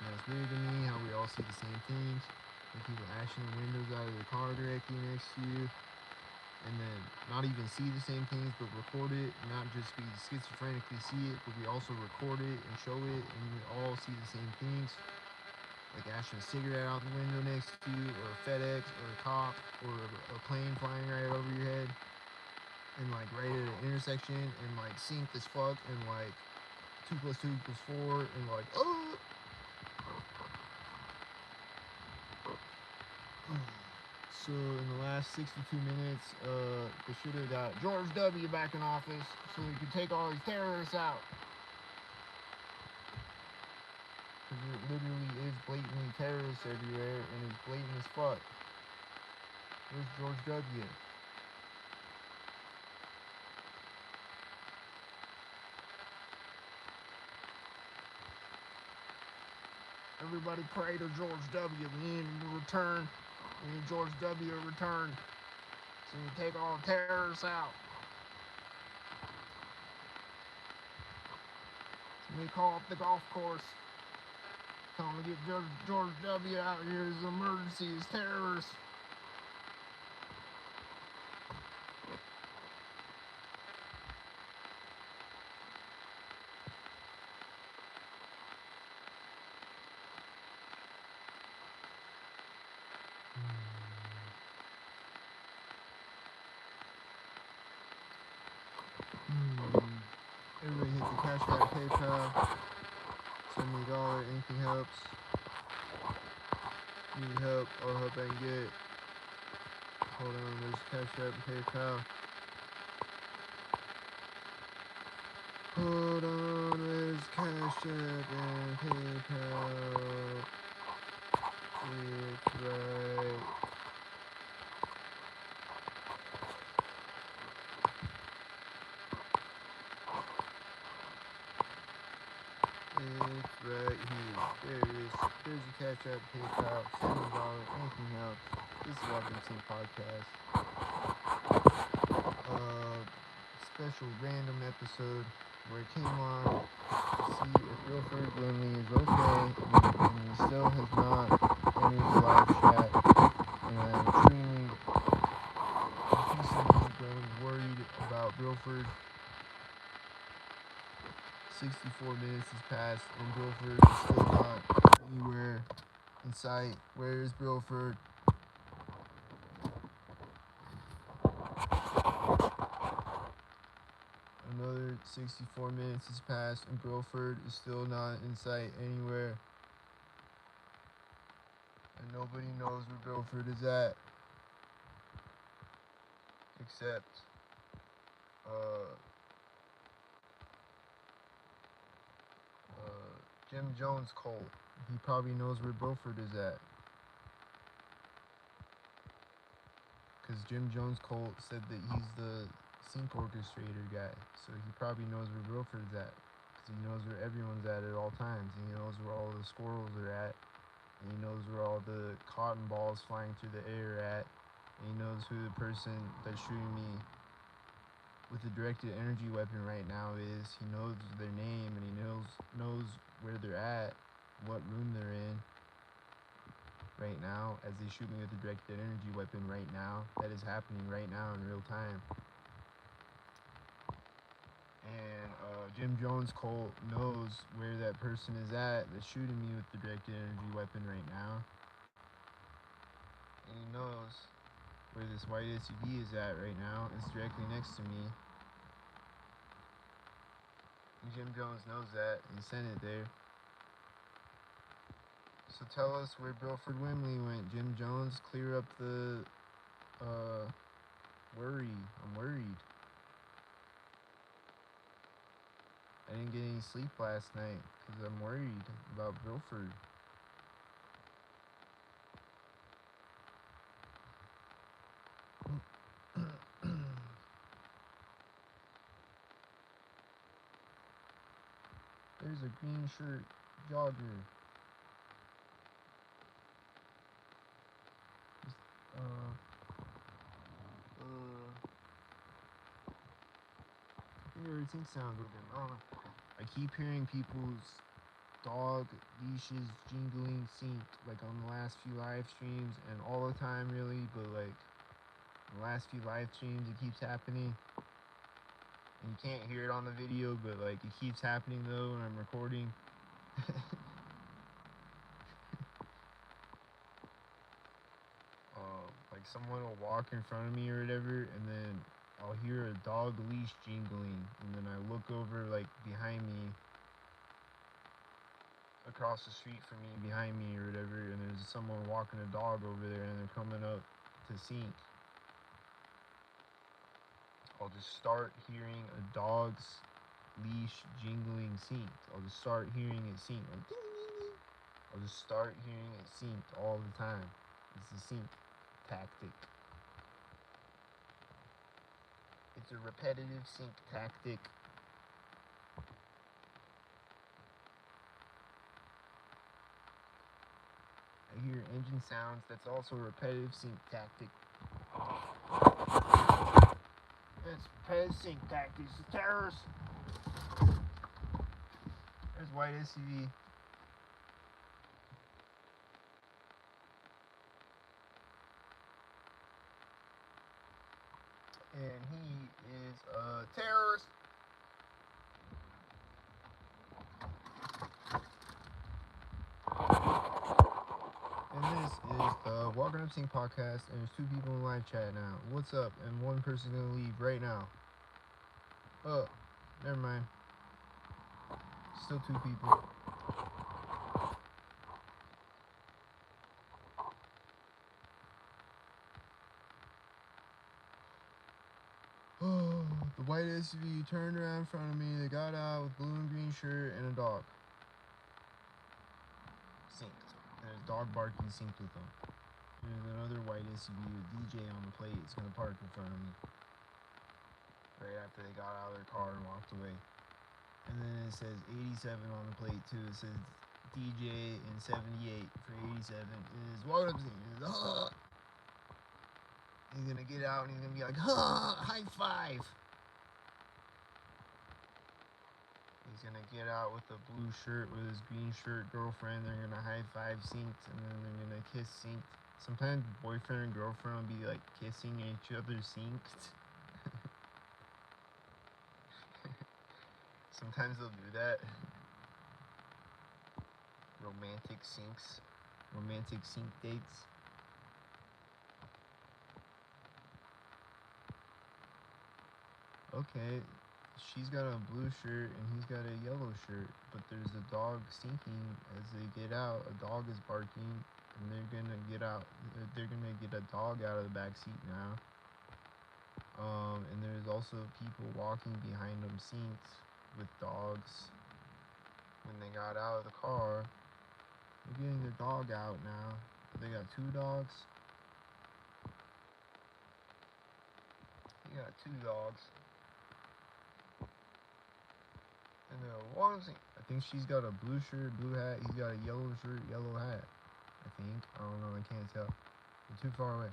And that's weird to me how we all see the same things. And people ashing the windows out of their car directly next to you, and then not even see the same things but record it, not just be schizophrenically see it, but we also record it and show it, and we all see the same things. Like ashing a cigarette out the window next to you, or a FedEx, or a cop, or a plane flying right over your head, and like right at an intersection, and like synced as fuck, and like 2 + 2 = 4, and like, oh! So in the last 62 minutes, they should have got George W. back in office so he could take all these terrorists out. Because it literally is blatantly terrorists everywhere, and it's blatant as fuck. Where's George W.? Everybody pray to George W. We need him to return. We need George W. to return so we can take all the terrorists out. So we call up the golf course. Tell them to get George W. out here as an emergency, as terrorists. Everybody hit the Cash App, PayPal. Send me $1, anything helps. Need help, all help I can get. Hold on, there's Cash App and PayPal. Hold on, there's Cash App and PayPal. It's right. It's right here. There it is. There's your Cash App, PayPal. Send me $1, anything helps. This is Welcome to the Podcast. Special random episode where I came on to see if Brilfooooooooord Brimley is okay, and he still has not entered the live chat, and I am extremely worried about Brilfooooooooord. 64 minutes has passed, and Brilfooooooooord is still not anywhere in sight. Where is Brilfooooooooord? Another 64 minutes has passed, and Brilfooooooooord is still not in sight anywhere. Nobody knows where Brilfooooooooord is at. Except, Jim Jones Colt. He probably knows where Brilfooooooooord is at. Because Jim Jones Colt said that he's the sync orchestrator guy. So he probably knows where Brilfooooooooord's at. Because he knows where everyone's at all times. And he knows where all the squirrels are at. And he knows where all the cotton balls flying through the air are at. And he knows who the person that's shooting me with the directed energy weapon right now is. He knows their name and he knows where they're at, what room they're in right now as they shoot me with the directed energy weapon right now. That is happening right now in real time. And Jim Jones Colt knows where that person is at that's shooting me with the directed energy weapon right now. And he knows where this white SUV is at right now. It's directly next to me. And Jim Jones knows that, and he sent it there. So tell us where Brilfooooooooord Wimley went. Jim Jones, clear up the worry. I'm worried. I didn't get any sleep last night because I'm worried about Brilfooooooooord. There's a green shirt jogger. I think everything sounds with them. I don't know. I keep hearing people's dog leashes jingling synced, like on the last few live streams, and all the time really, but like the last few live streams it keeps happening. And you can't hear it on the video, but like it keeps happening though when I'm recording. Like someone will walk in front of me or whatever, and then I'll hear a dog leash jingling, and then I look over like behind me, across the street from me, behind me or whatever, and there's someone walking a dog over there, and they're coming up to sync. I'll just start hearing a dog's leash jingling synced. I'll just start hearing it sync. Like, ding, ding, ding. I'll just start hearing it synced all the time. It's a sync tactic. It's a repetitive sync tactic. I hear engine sounds. That's also a repetitive sync tactic. It's repetitive sync tactics. The terrorists. There's white SUV. And he is a terrorist. And this is the Walking Up Sync podcast, and there's 2 people in live chat now. What's up? And 1 person's gonna leave right now. Oh, never mind. Still 2 people. Oh, the white SUV turned around in front of me. They got out with blue and green shirt and a dog. Synced. There's dog barking synced with them. There's another white SUV with DJ on the plate. It's gonna park in front of me. Right after they got out of their car and walked away. And then it says 87 on the plate too. It says DJ and 78 for 87. It is Walking Up Sync. He's gonna get out and he's gonna be like, high five. He's gonna get out with a blue shirt with his green shirt girlfriend. They're gonna high five synced, and then they're gonna kiss synced. Sometimes boyfriend and girlfriend will be like kissing each other synced. Sometimes they'll do that. Romantic syncs. Romantic sync dates. Okay, she's got a blue shirt and he's got a yellow shirt, but there's a dog syncing as they get out. A dog is barking, and they're gonna get out. They're gonna get a dog out of the back seat now. And there's also people walking behind them seats with dogs. When they got out of the car, they're getting their dog out now. They got 2 dogs. They got 2 dogs. And I think she's got a blue shirt, blue hat. He's got a yellow shirt, yellow hat. I think. I don't know. I can't tell. They're too far away.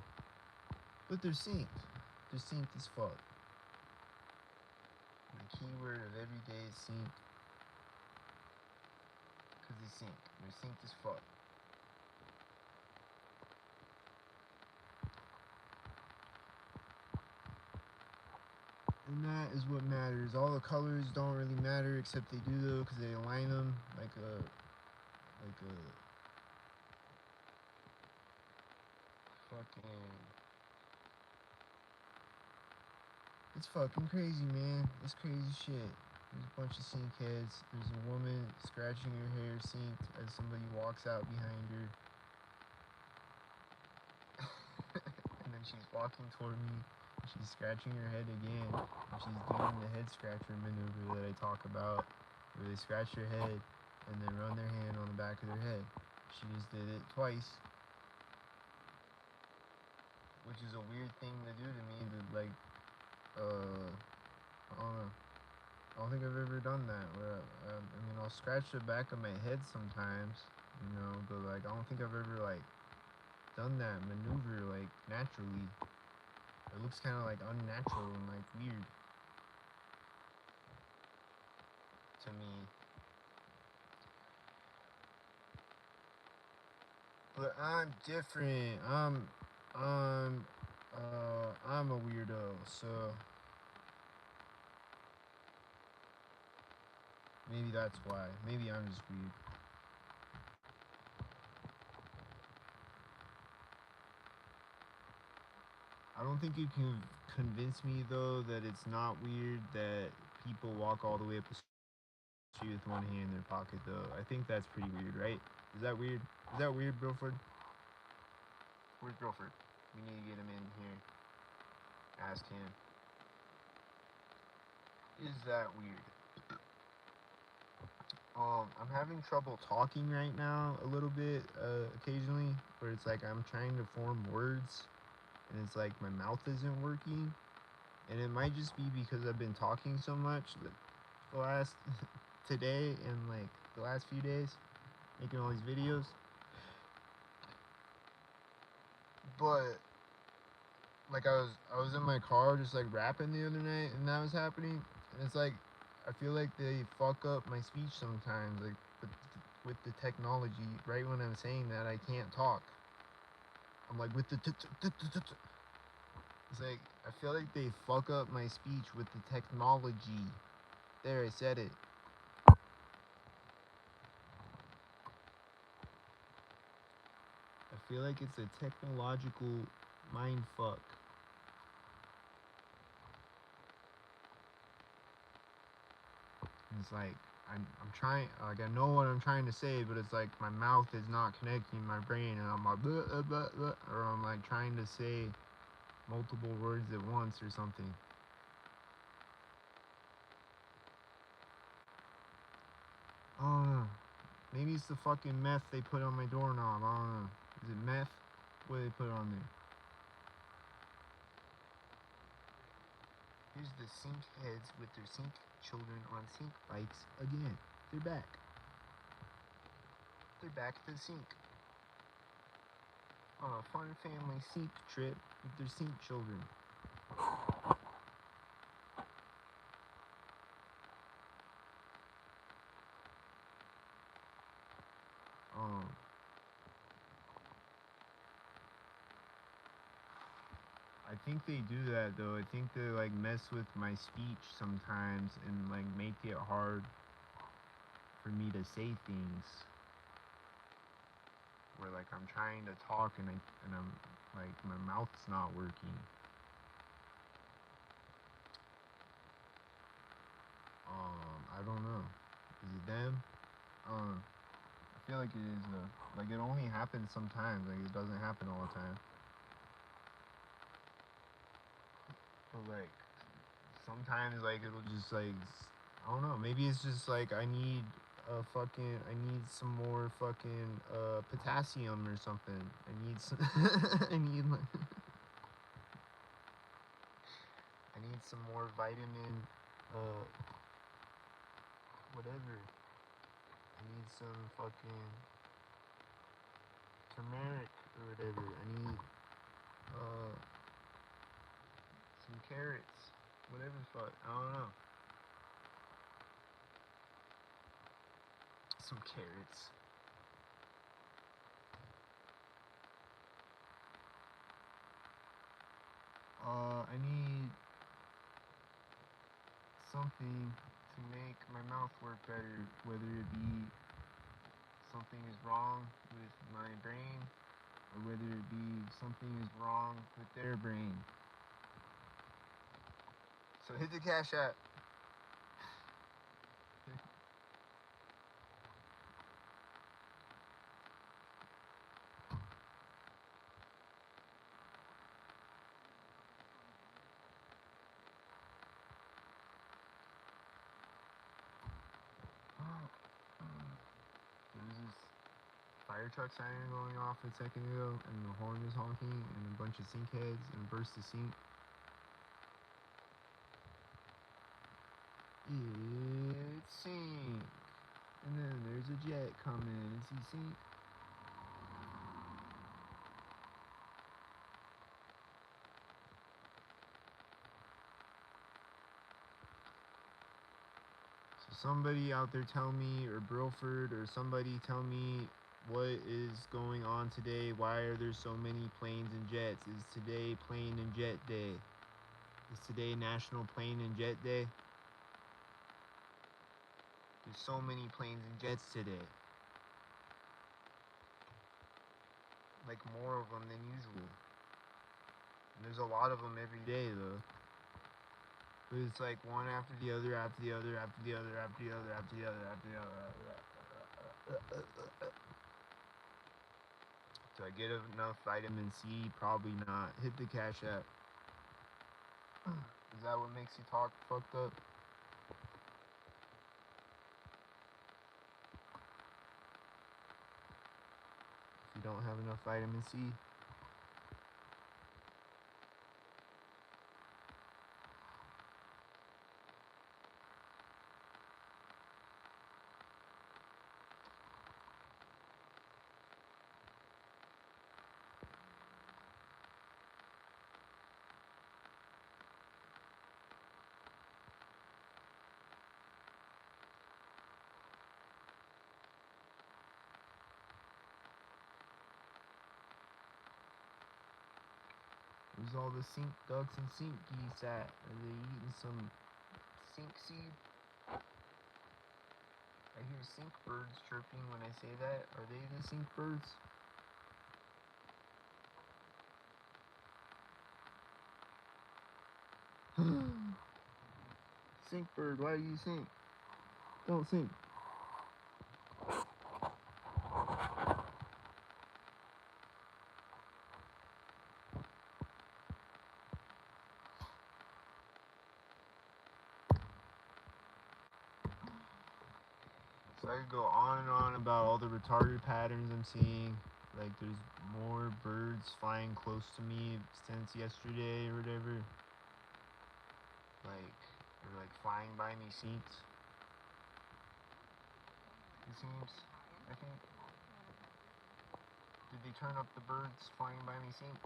But they're synced. They're synced as fuck. And the keyword of every day is sync. Because they sync. They're synced as fuck. And that is what matters. All the colors don't really matter, except they do though, because they align them like a fucking. It's fucking crazy, man. It's crazy shit. There's a bunch of sync heads. There's a woman scratching her hair synced as somebody walks out behind her. And then she's walking toward me. She's scratching her head again. And she's doing the head scratcher maneuver that I talk about, where they scratch their head and then run their hand on the back of their head. She just did it twice, which is a weird thing to do to me. I don't know. I don't think I've ever done that. Where I'll scratch the back of my head sometimes, but like I don't think I've ever like done that maneuver like naturally. It looks kind of like unnatural and like weird to me. But I'm different. I'm a weirdo, so maybe that's why. Maybe I'm just weird. I don't think you can convince me though that it's not weird that people walk all the way up the street with one hand in their pocket though. I think that's pretty weird, right? Is that weird? Is that weird, Brilfooooooooord? Where's Brilfooooooooord? We need to get him in here. Ask him. Is that weird? I'm having trouble talking right now a little bit, occasionally, where it's like I'm trying to form words, and it's like my mouth isn't working, and it might just be because I've been talking so much the last, today, and like the last few days, making all these videos, but, like I was in my car just like rapping the other night, and that was happening, and it's like, I feel like they fuck up my speech sometimes, like, with the technology, right when I'm saying that, I can't talk. I'm like, with the it's like, I feel like they fuck up my speech with the technology. There, I said it. I feel like it's a technological mind fuck. It's like, I'm trying, like, I know what I'm trying to say, but it's like my mouth is not connecting my brain, and I'm like, blah, blah, blah, or I'm like trying to say multiple words at once or something. Oh, maybe it's the fucking meth they put on my doorknob. I don't know. Is it meth? What do they put on there? Here's the sync heads with their sync children on sync bikes again. They're back. They're back to the sync. On a fun family sync trip with their sync children. I think they do that though. I think they like mess with my speech sometimes and like make it hard for me to say things. Where like I'm trying to talk and I'm like my mouth's not working. I don't know. Is it them? I feel like it is though. Like it only happens sometimes. Like it doesn't happen all the time. But like sometimes like it'll just like I don't know. Maybe it's just like I need some more fucking potassium or something. I need some I need like I need some more vitamin whatever. I need some fucking turmeric or whatever. I need some carrots. Whatever the fuck. I don't know. Some carrots. I need something to make my mouth work better, whether it be something is wrong with my brain or whether it be something is wrong with their brain. So hit the Cash App. There's this fire truck siren going off a second ago, and the horn is honking, and a bunch of sink heads, and a burst of sink. It's sink. And then there's a jet coming. Is he sink? So somebody out there tell me, or Brilfooooooooord, or somebody tell me what is going on today. Why are there so many planes and jets? Is today plane and jet day? Is today National Plane and Jet Day? There's so many planes and jets today. Like more of them than usual. And there's a lot of them every day though. But it's like one after the other, after the other, after the other, after the other, after the other, after the other. Do I get enough vitamin C? Probably not. Hit the Cash App. Is that what makes you talk fucked up? If you don't have enough vitamin C. Where's all the sink ducks and sink geese at? Are they eating some sink seed? I hear sink birds chirping when I say that. Are they the sink birds? Sink bird, why do you sink? Don't sink. So I could go on and on about all the retarded patterns I'm seeing. Like there's more birds flying close to me since yesterday or whatever. Like they're like flying by me sinks. It seems, I think. Did they turn up the birds flying by me sink?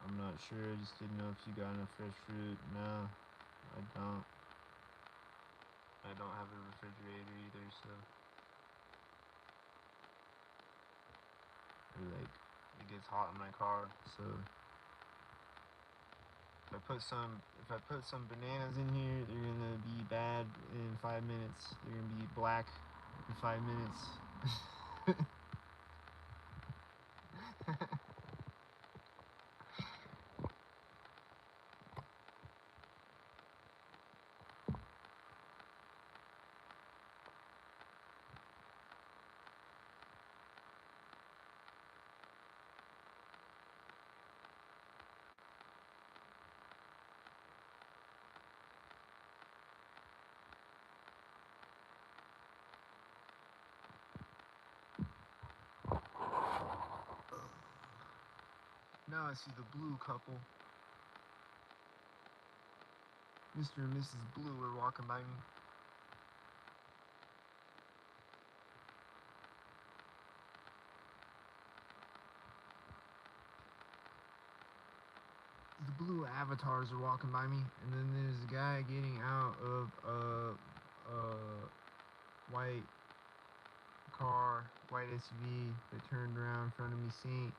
I'm not sure, I just didn't know if you got enough fresh fruit. No, I don't. I don't have a refrigerator either, so. Or like, it gets hot in my car, so. If I put some bananas in here, they're gonna be bad in 5 minutes. They're gonna be black in 5 minutes. now I see the blue couple. Mr. and Mrs. Blue are walking by me. The blue avatars are walking by me, and then there's a guy getting out of a white car, white SUV that turned around in front of me sink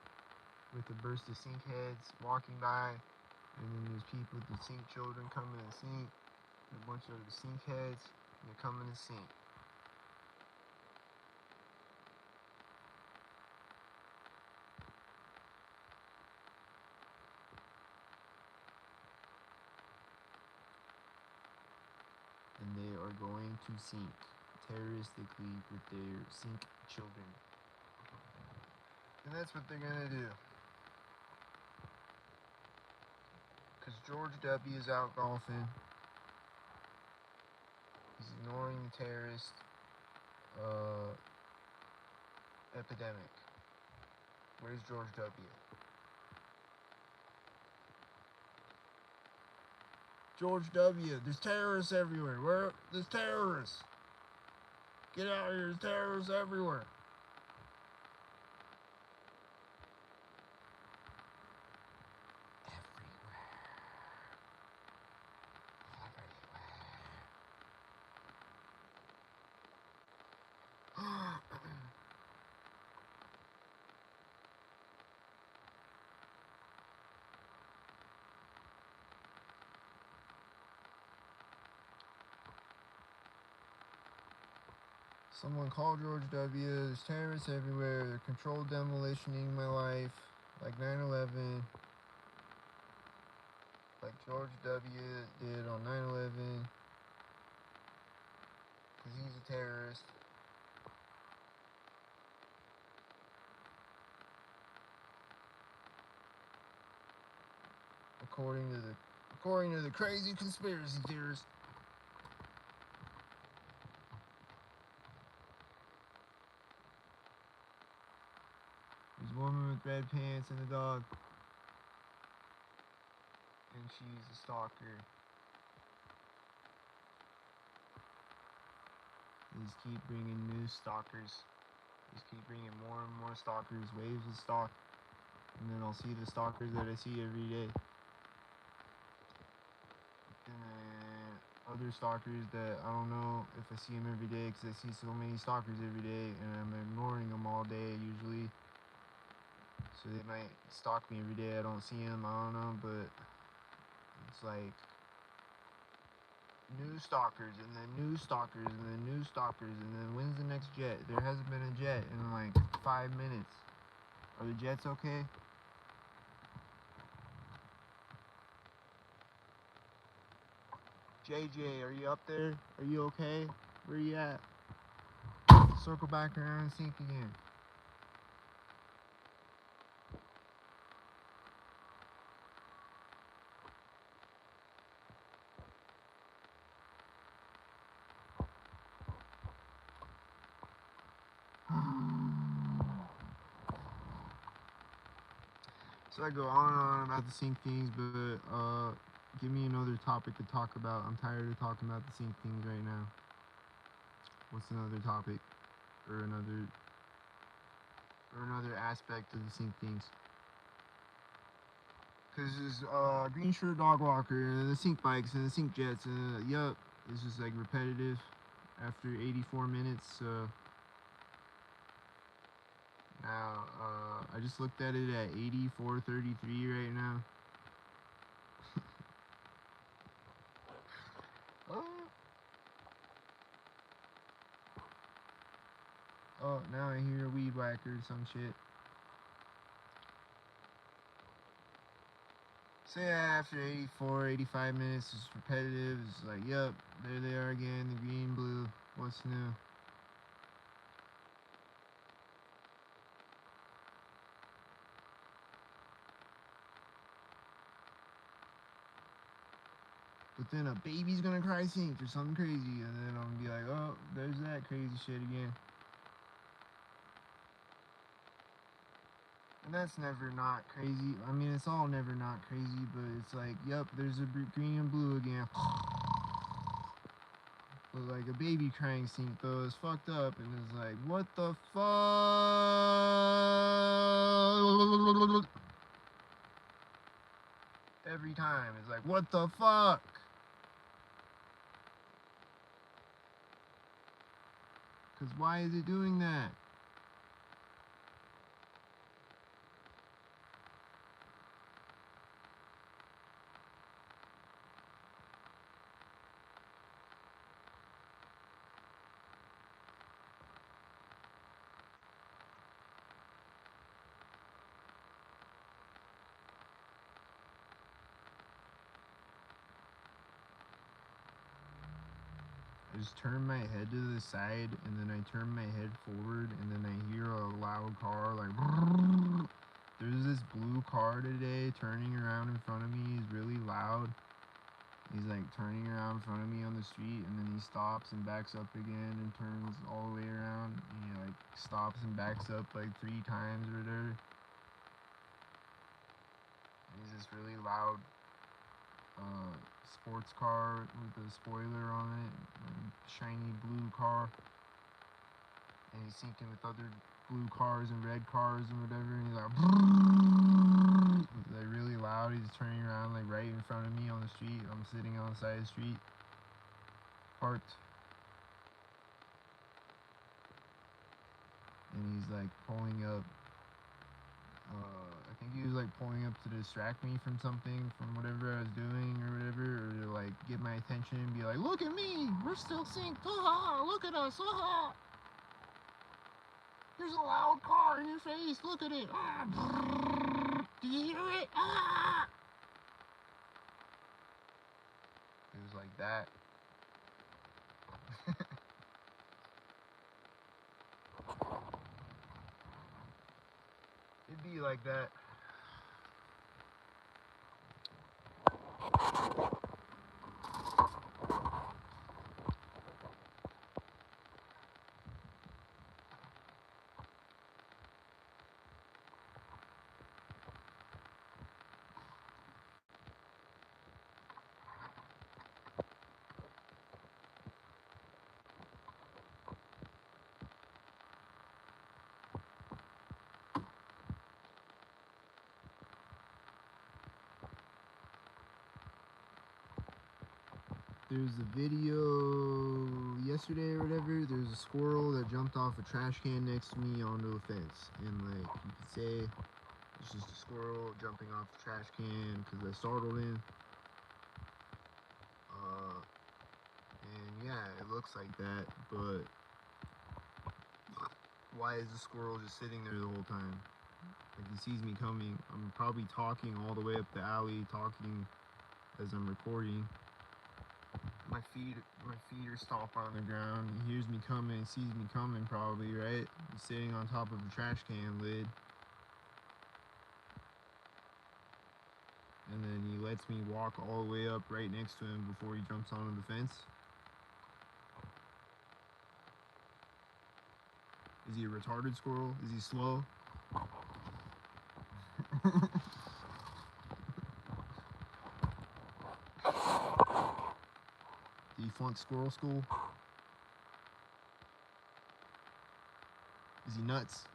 with a burst of sink heads walking by, and then there's people, the sink children coming to sink, and a bunch of the sink heads, and they're coming to sink. And they are going to sink terroristically with their sink children. And that's what they're gonna do. Because George W. is out golfing. He's ignoring the terrorist epidemic. Where's George W.? George W., there's terrorists everywhere. There's terrorists. Get out of here, there's terrorists everywhere. Someone call George W. There's terrorists everywhere. They're controlled demolitioning my life. Like 9/11. Like George W. did on 9/11. Because he's a terrorist. According to the crazy conspiracy theorists. There's a woman with red pants and a dog. And she's a stalker. They just keep bringing new stalkers. They just keep bringing more and more stalkers, waves of stalk. And then I'll see the stalkers that I see every day. And then other stalkers that I don't know if I see them every day, because I see so many stalkers every day and I'm ignoring them all day usually. So they might stalk me every day. I don't see them, I don't know, but it's like new stalkers and then new stalkers and then new stalkers, and then when's the next jet? There hasn't been a jet in like 5 minutes. Are the jets okay? JJ, are you up there? Are you okay? Where you at? Circle back around and sink again. So I go on and on about the sink things, but give me another topic to talk about. I'm tired of talking about the sink things right now. What's another topic or another aspect of the sink things? Cause there's green shirt dog walker and the sink bikes and the sink jets and yup, it's just like repetitive. After 84 minutes, now I just looked at it at 84:33 right now. Oh, now I hear a weed whacker or some shit. So yeah, after 84, 85 minutes, it's repetitive. It's like, yup, there they are again, the green, blue. What's new? But then a baby's gonna cry sink or something crazy, and then I'm gonna be like, oh, there's that crazy shit again. That's never not crazy. I mean, it's all never not crazy, but it's like, yep, there's a green and blue again. But like a baby crying scene though is fucked up, and it's like, what the fuck? Every time it's like, what the fuck? Cause why is it doing that? I just turn my head to the side, and then I turn my head forward, and then I hear a loud car like. There's this blue car today turning around in front of me. He's really loud. He's like turning around in front of me on the street, and then he stops and backs up again and turns all the way around. And he like stops and backs up like 3 times or whatever. And he's this really loud sports car with a spoiler on it, shiny blue car. And he's syncing with other blue cars and red cars and whatever. And he's like, really loud. He's turning around like right in front of me on the street. I'm sitting on the side of the street, parked. And he's like pulling up. I think he was like pulling up to distract me from something, from whatever I was doing or whatever, or to like get my attention and be like, look at me, we're still synced, haha, look at us, haha. There's a loud car in your face, look at it. Do you hear it? It was like that. It'd be like that. There's a video yesterday or whatever. There's a squirrel that jumped off a trash can next to me onto a fence, and like you could say it's just a squirrel jumping off the trash can because I startled him. And yeah, it looks like that, but why is the squirrel just sitting there the whole time? Like he sees me coming. I'm probably talking all the way up the alley, talking as I'm recording. My feet are stomped on the ground. He hears me coming, sees me coming probably, right? He's sitting on top of a trash can lid. And then he lets me walk all the way up right next to him before he jumps onto the fence. Is he a retarded squirrel? Is he slow? Did he flunk squirrel school? Is he nuts?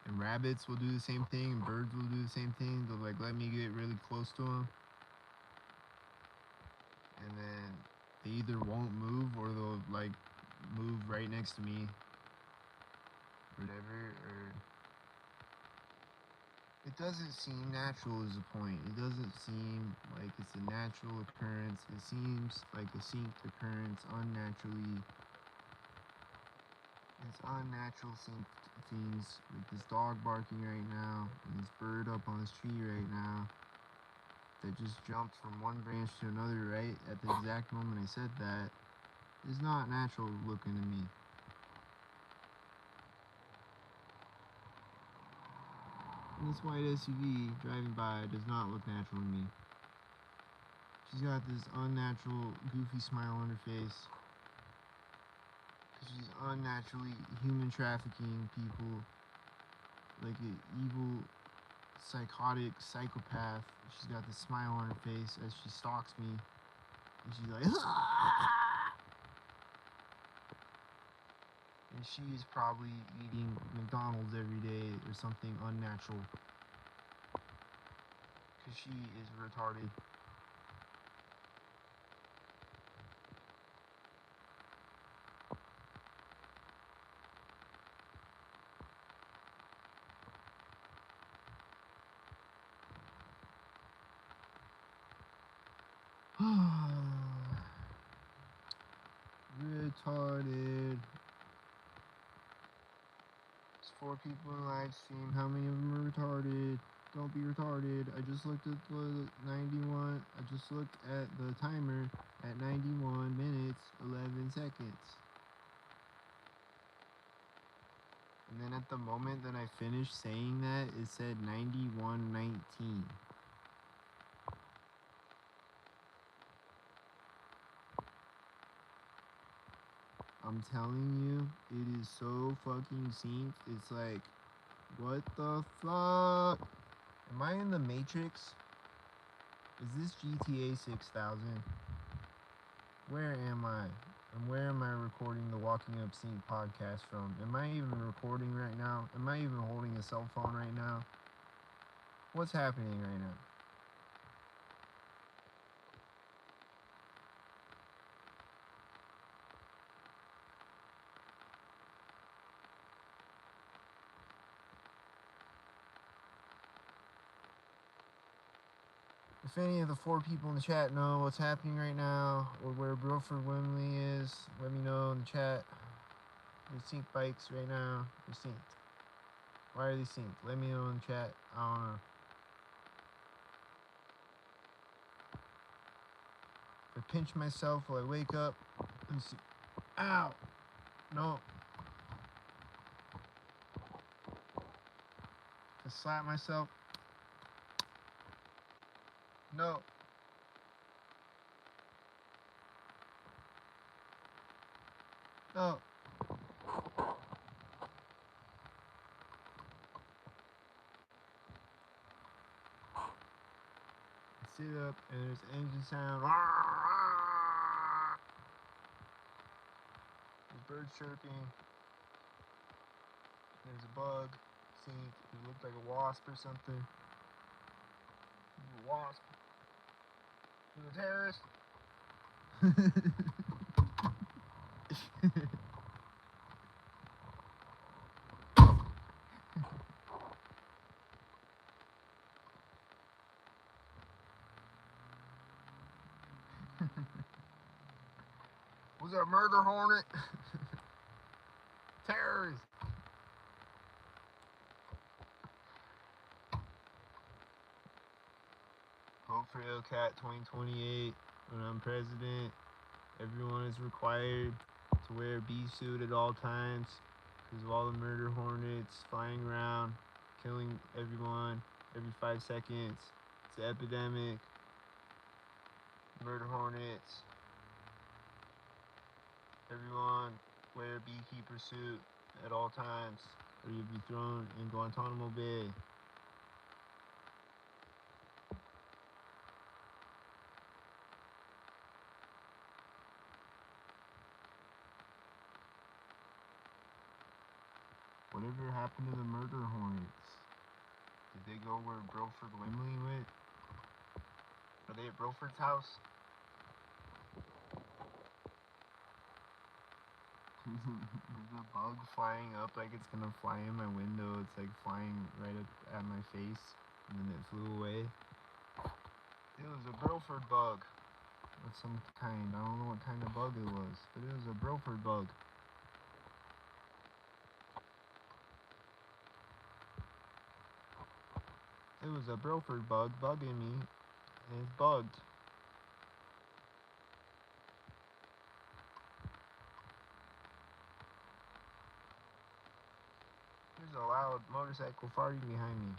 And rabbits will do the same thing, and birds will do the same thing. They'll like let me get really close to them, and then they either won't move or they'll like move right next to me, whatever. Or it doesn't seem natural is the point. It doesn't seem like it's a natural occurrence. It seems like a synced occurrence, unnaturally. It's unnatural synced things, with this dog barking right now, and this bird up on this tree right now, that just jumped from one branch to another right at the exact moment I said that, is not natural looking to me. And this white SUV driving by does not look natural to me. She's got this unnatural, goofy smile on her face. She's unnaturally human trafficking people like an evil, psychotic psychopath. She's got this smile on her face as she stalks me. And she's like, "Ah!" And she's probably eating McDonald's every day or something unnatural. Because she is retarded. Retarded. There's 4 people in live stream. How many of them are retarded? Don't be retarded. I just looked at the 91. I just looked at the timer at 91 minutes, 11 seconds. And then at the moment that I finished saying that, it said 91:19. I'm telling you, it is so fucking synced. It's like, what the fuck? Am I in the Matrix? Is this GTA 6000? Where am I? And where am I recording the Walking Up Sync podcast from? Am I even recording right now? Am I even holding a cell phone right now? What's happening right now? If any of the 4 people in the chat know what's happening right now, or where Brilfooooooooord is, let me know in the chat. They're sync bikes right now. They're synced. Why are they synced? Let me know in the chat. I don't know. If I pinch myself while I wake up, let me see. Ow! No. If I slap myself. No. No. Sit up and there's engine sound. There's birds chirping. There's a bug. See, it looked like a wasp or something. A wasp. There's a terrorist. Was that a murder hornet? Terrorist. Vote for LCAT 2028 when I'm president. Everyone is required to wear a bee suit at all times because of all the murder hornets flying around, killing everyone every 5 seconds. It's an epidemic. Murder hornets. Everyone wear a beekeeper suit at all times or you'll be thrown in Guantanamo Bay. Whatever happened to the murder hornets? Did they go where Brilford Wimley went? Are they at Brilford's house? There's a bug flying up like it's gonna fly in my window. It's like flying right up at my face and then it flew away. It was a Brilford bug of some kind. I don't know what kind of bug it was, but it was a Brilford bug. It was a Brilford bug bugging me, and it's bugged. There's a loud motorcycle farting behind me.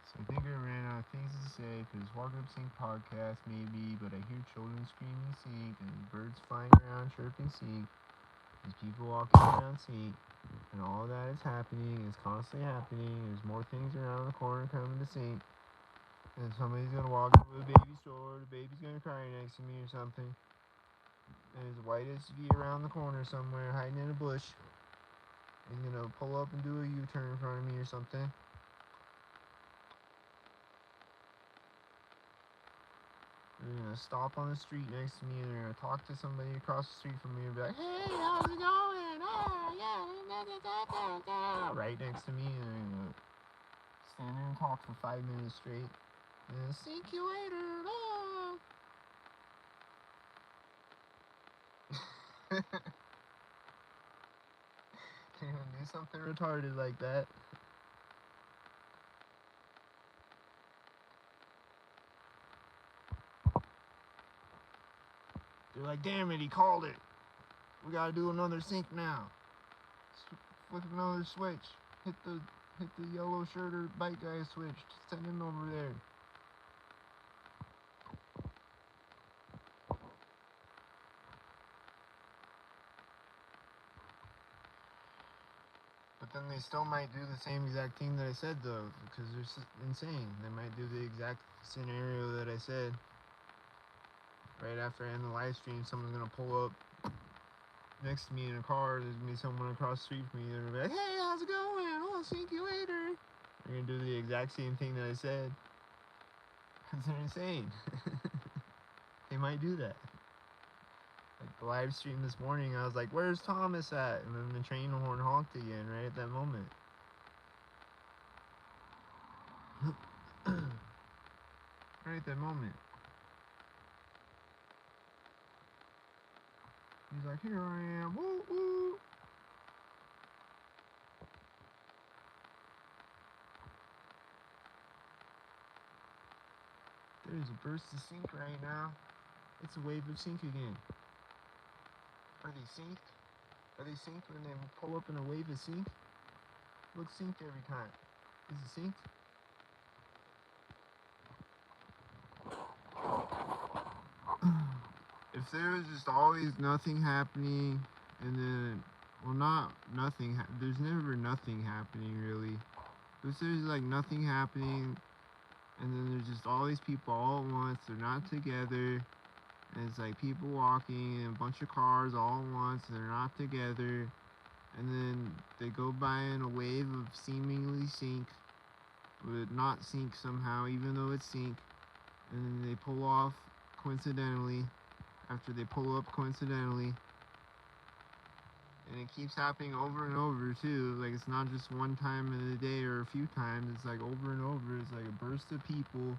So I think I ran out of things to say for this Walk Up Sync podcast, maybe, but I hear children screaming sync and birds flying around chirping sync. There's people walking around sync, and all that is happening, is constantly happening. There's more things around the corner coming to sync. And somebody's gonna walk into a baby store, the baby's gonna cry next to me or something. And there's a white SUV around the corner somewhere, hiding in a bush. And he's gonna pull up and do a U-turn in front of me or something. They're gonna stop on the street next to me and they're gonna talk to somebody across the street from me and be like, "Hey, how's it going? Oh, yeah, right next to me." And they're gonna stand there and talk for 5 minutes straight. And see you later. Oh. They're gonna do something retarded like that. They're like, "Damn it, he called it. We gotta do another sync now. Flip another switch. Hit the yellow shirt or bike guy switch. Send him over there." But then they still might do the same exact thing that I said though, because they're insane. They might do the exact scenario that I said. Right after I end the live stream, someone's gonna pull up next to me in a car. There's gonna be someone across the street from me. They're gonna be like, "Hey, how's it going? I'll see you later." They're gonna do the exact same thing that I said. Because they're insane. They might do that. Like the live stream this morning, I was like, "Where's Thomas at?" And then the train horn honked again right at that moment. Right at that moment. He's like, "Here I am, woo woo." There's a burst of sync right now. It's a wave of sync again. Are they synced? Are they synced when they pull up in a wave of sync? Looks synced every time. Is it synced? If there was just always nothing happening, and then, well, not nothing, there's never nothing happening really. But if there's like nothing happening, and then there's just all these people all at once, they're not together, and it's like people walking and a bunch of cars all at once, they're not together, and then they go by in a wave of seemingly sync, but not sync somehow, even though it's sync, and then they pull off coincidentally after they pull up coincidentally, and it keeps happening over and over too. Like it's not just one time in a day or a few times, it's like over and over. It's like a burst of people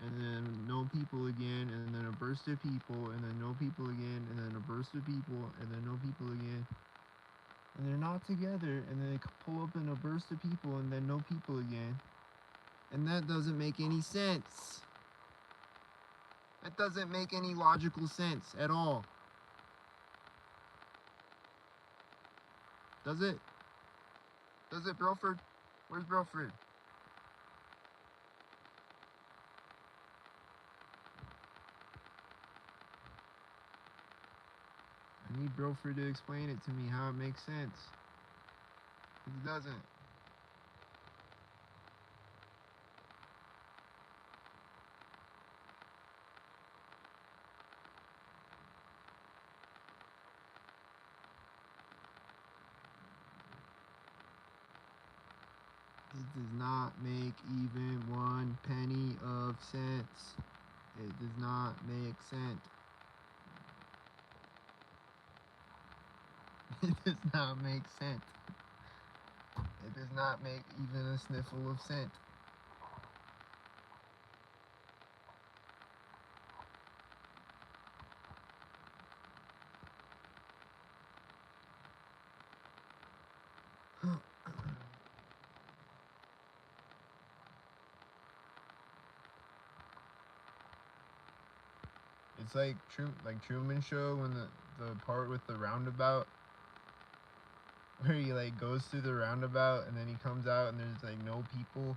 and then no people again, and then a burst of people, and then no people again, and then a burst of people, and then no people again. And they're not together, and then they pull up in a burst of people, and then no people again. And that doesn't make any sense. That doesn't make any logical sense at all. Does it? Does it, Brilfooooooooord? Where's Brilfooooooooord? I need Brilfooooooooord to explain it to me how it makes sense. It doesn't. It does not make even 1 penny of sense. It does not make sense. It does not make sense. It does not make even a sniffle of sense. It's like Truman Show when the part with the roundabout where he like goes through the roundabout and then he comes out and there's like no people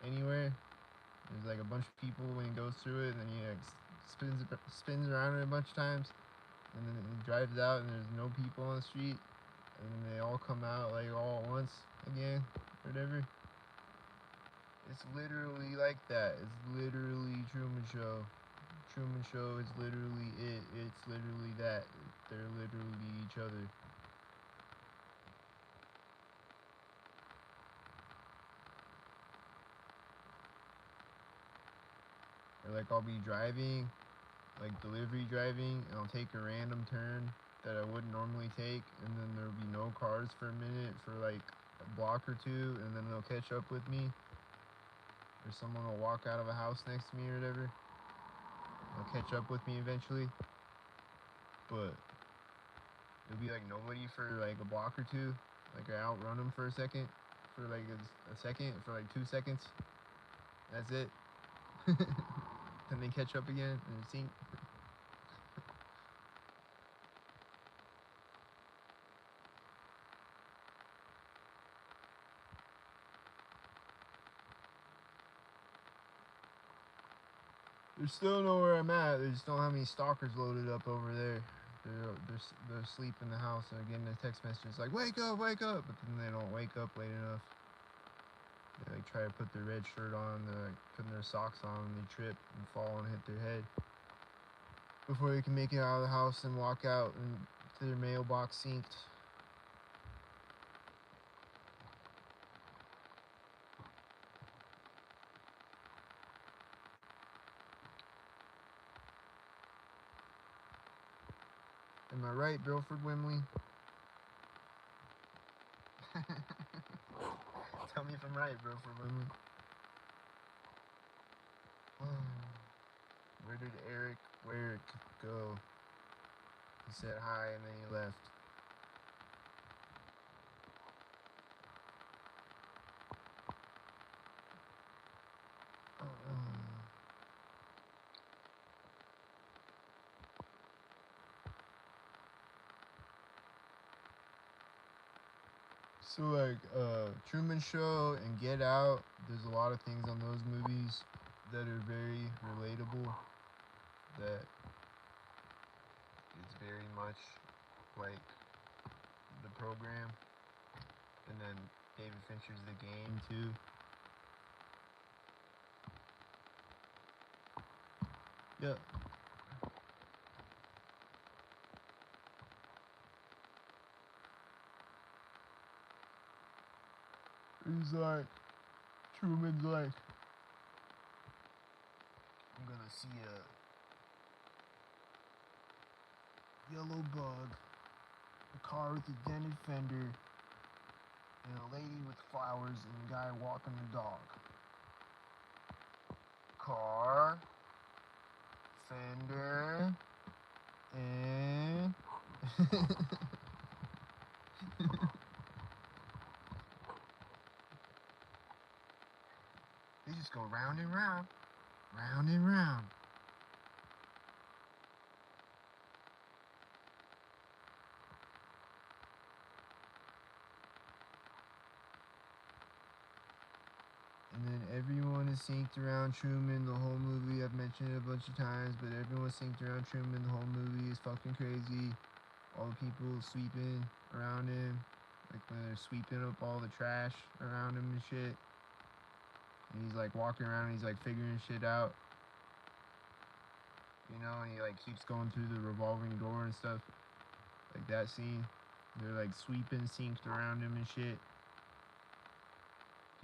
anywhere. There's like a bunch of people when he goes through it, and then he like spins around it a bunch of times, and then he drives out, and there's no people on the street, and then they all come out like all at once again, whatever. It's literally like that. It's literally Truman Show. Truman Show is literally it. It's literally that. They're literally each other. Or like I'll be driving, like delivery driving, and I'll take a random turn that I wouldn't normally take, and then there'll be no cars for a minute for like a block or two, and then they'll catch up with me. Or someone will walk out of a house next to me or whatever. They'll catch up with me eventually. But there'll be like nobody for like a block or two. Like I outrun them for a second, for like a second, for like 2 seconds. That's it. Then they catch up again and sink. They still know where I'm at. They just don't have any stalkers loaded up over there. They're asleep in the house and they're getting a text message like, wake up, wake up. But then they don't wake up late enough. They like try to put their red shirt on. They're like putting their socks on and they trip and fall and hit their head before they can make it out of the house and walk out and to their mailbox synced. Am I right, Brilfooooooooord? Tell me if I'm right, Brilfooooooooord. Where did Eric go? He said hi and then he left. So like Truman Show and Get Out, there's a lot of things on those movies that are very relatable, that it's very much like the program. And then David Fincher's The Game too. Yeah. He's like, Truman's like, I'm gonna see a yellow bug, a car with a dented fender, and a lady with flowers and a guy walking the dog. Car, fender, and they just go round and round, round and round. And then everyone is synced around Truman the whole movie. I've mentioned it a bunch of times, but everyone's synced around Truman the whole movie. Is fucking crazy. All the people sweeping around him, like when they're sweeping up all the trash around him and shit. And he's like walking around and he's like figuring shit out. You know, and he like keeps going through the revolving door and stuff. Like that scene. They're like sweeping, synced around him and shit.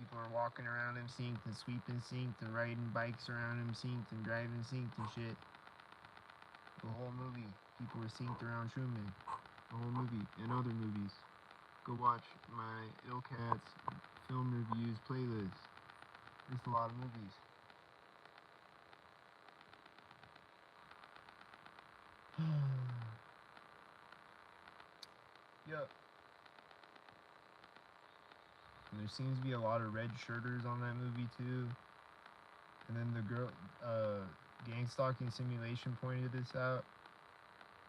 People are walking around him synced and sweeping synced and riding bikes around him synced and driving synced and shit. The whole movie, people were synced around Truman. The whole movie and other movies. Go watch my Ill Cats film reviews playlist. There's a lot of movies. Yep. And there seems to be a lot of red shirters on that movie too. And then the girl, Gang Stalking Simulation pointed this out.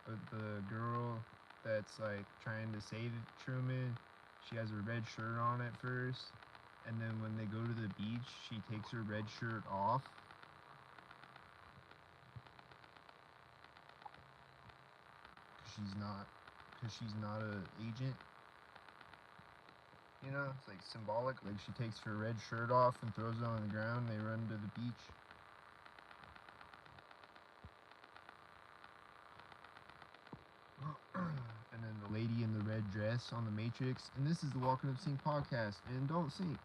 But the girl that's like trying to save Truman, she has a red shirt on at first. And then when they go to the beach, she takes her red shirt off. Because she's not a agent. You know, it's like symbolic. Like she takes her red shirt off and throws it on the ground. They run to the beach. And then the lady in the red dress on the Matrix. And this is the Walking Up Sync podcast. And don't sink.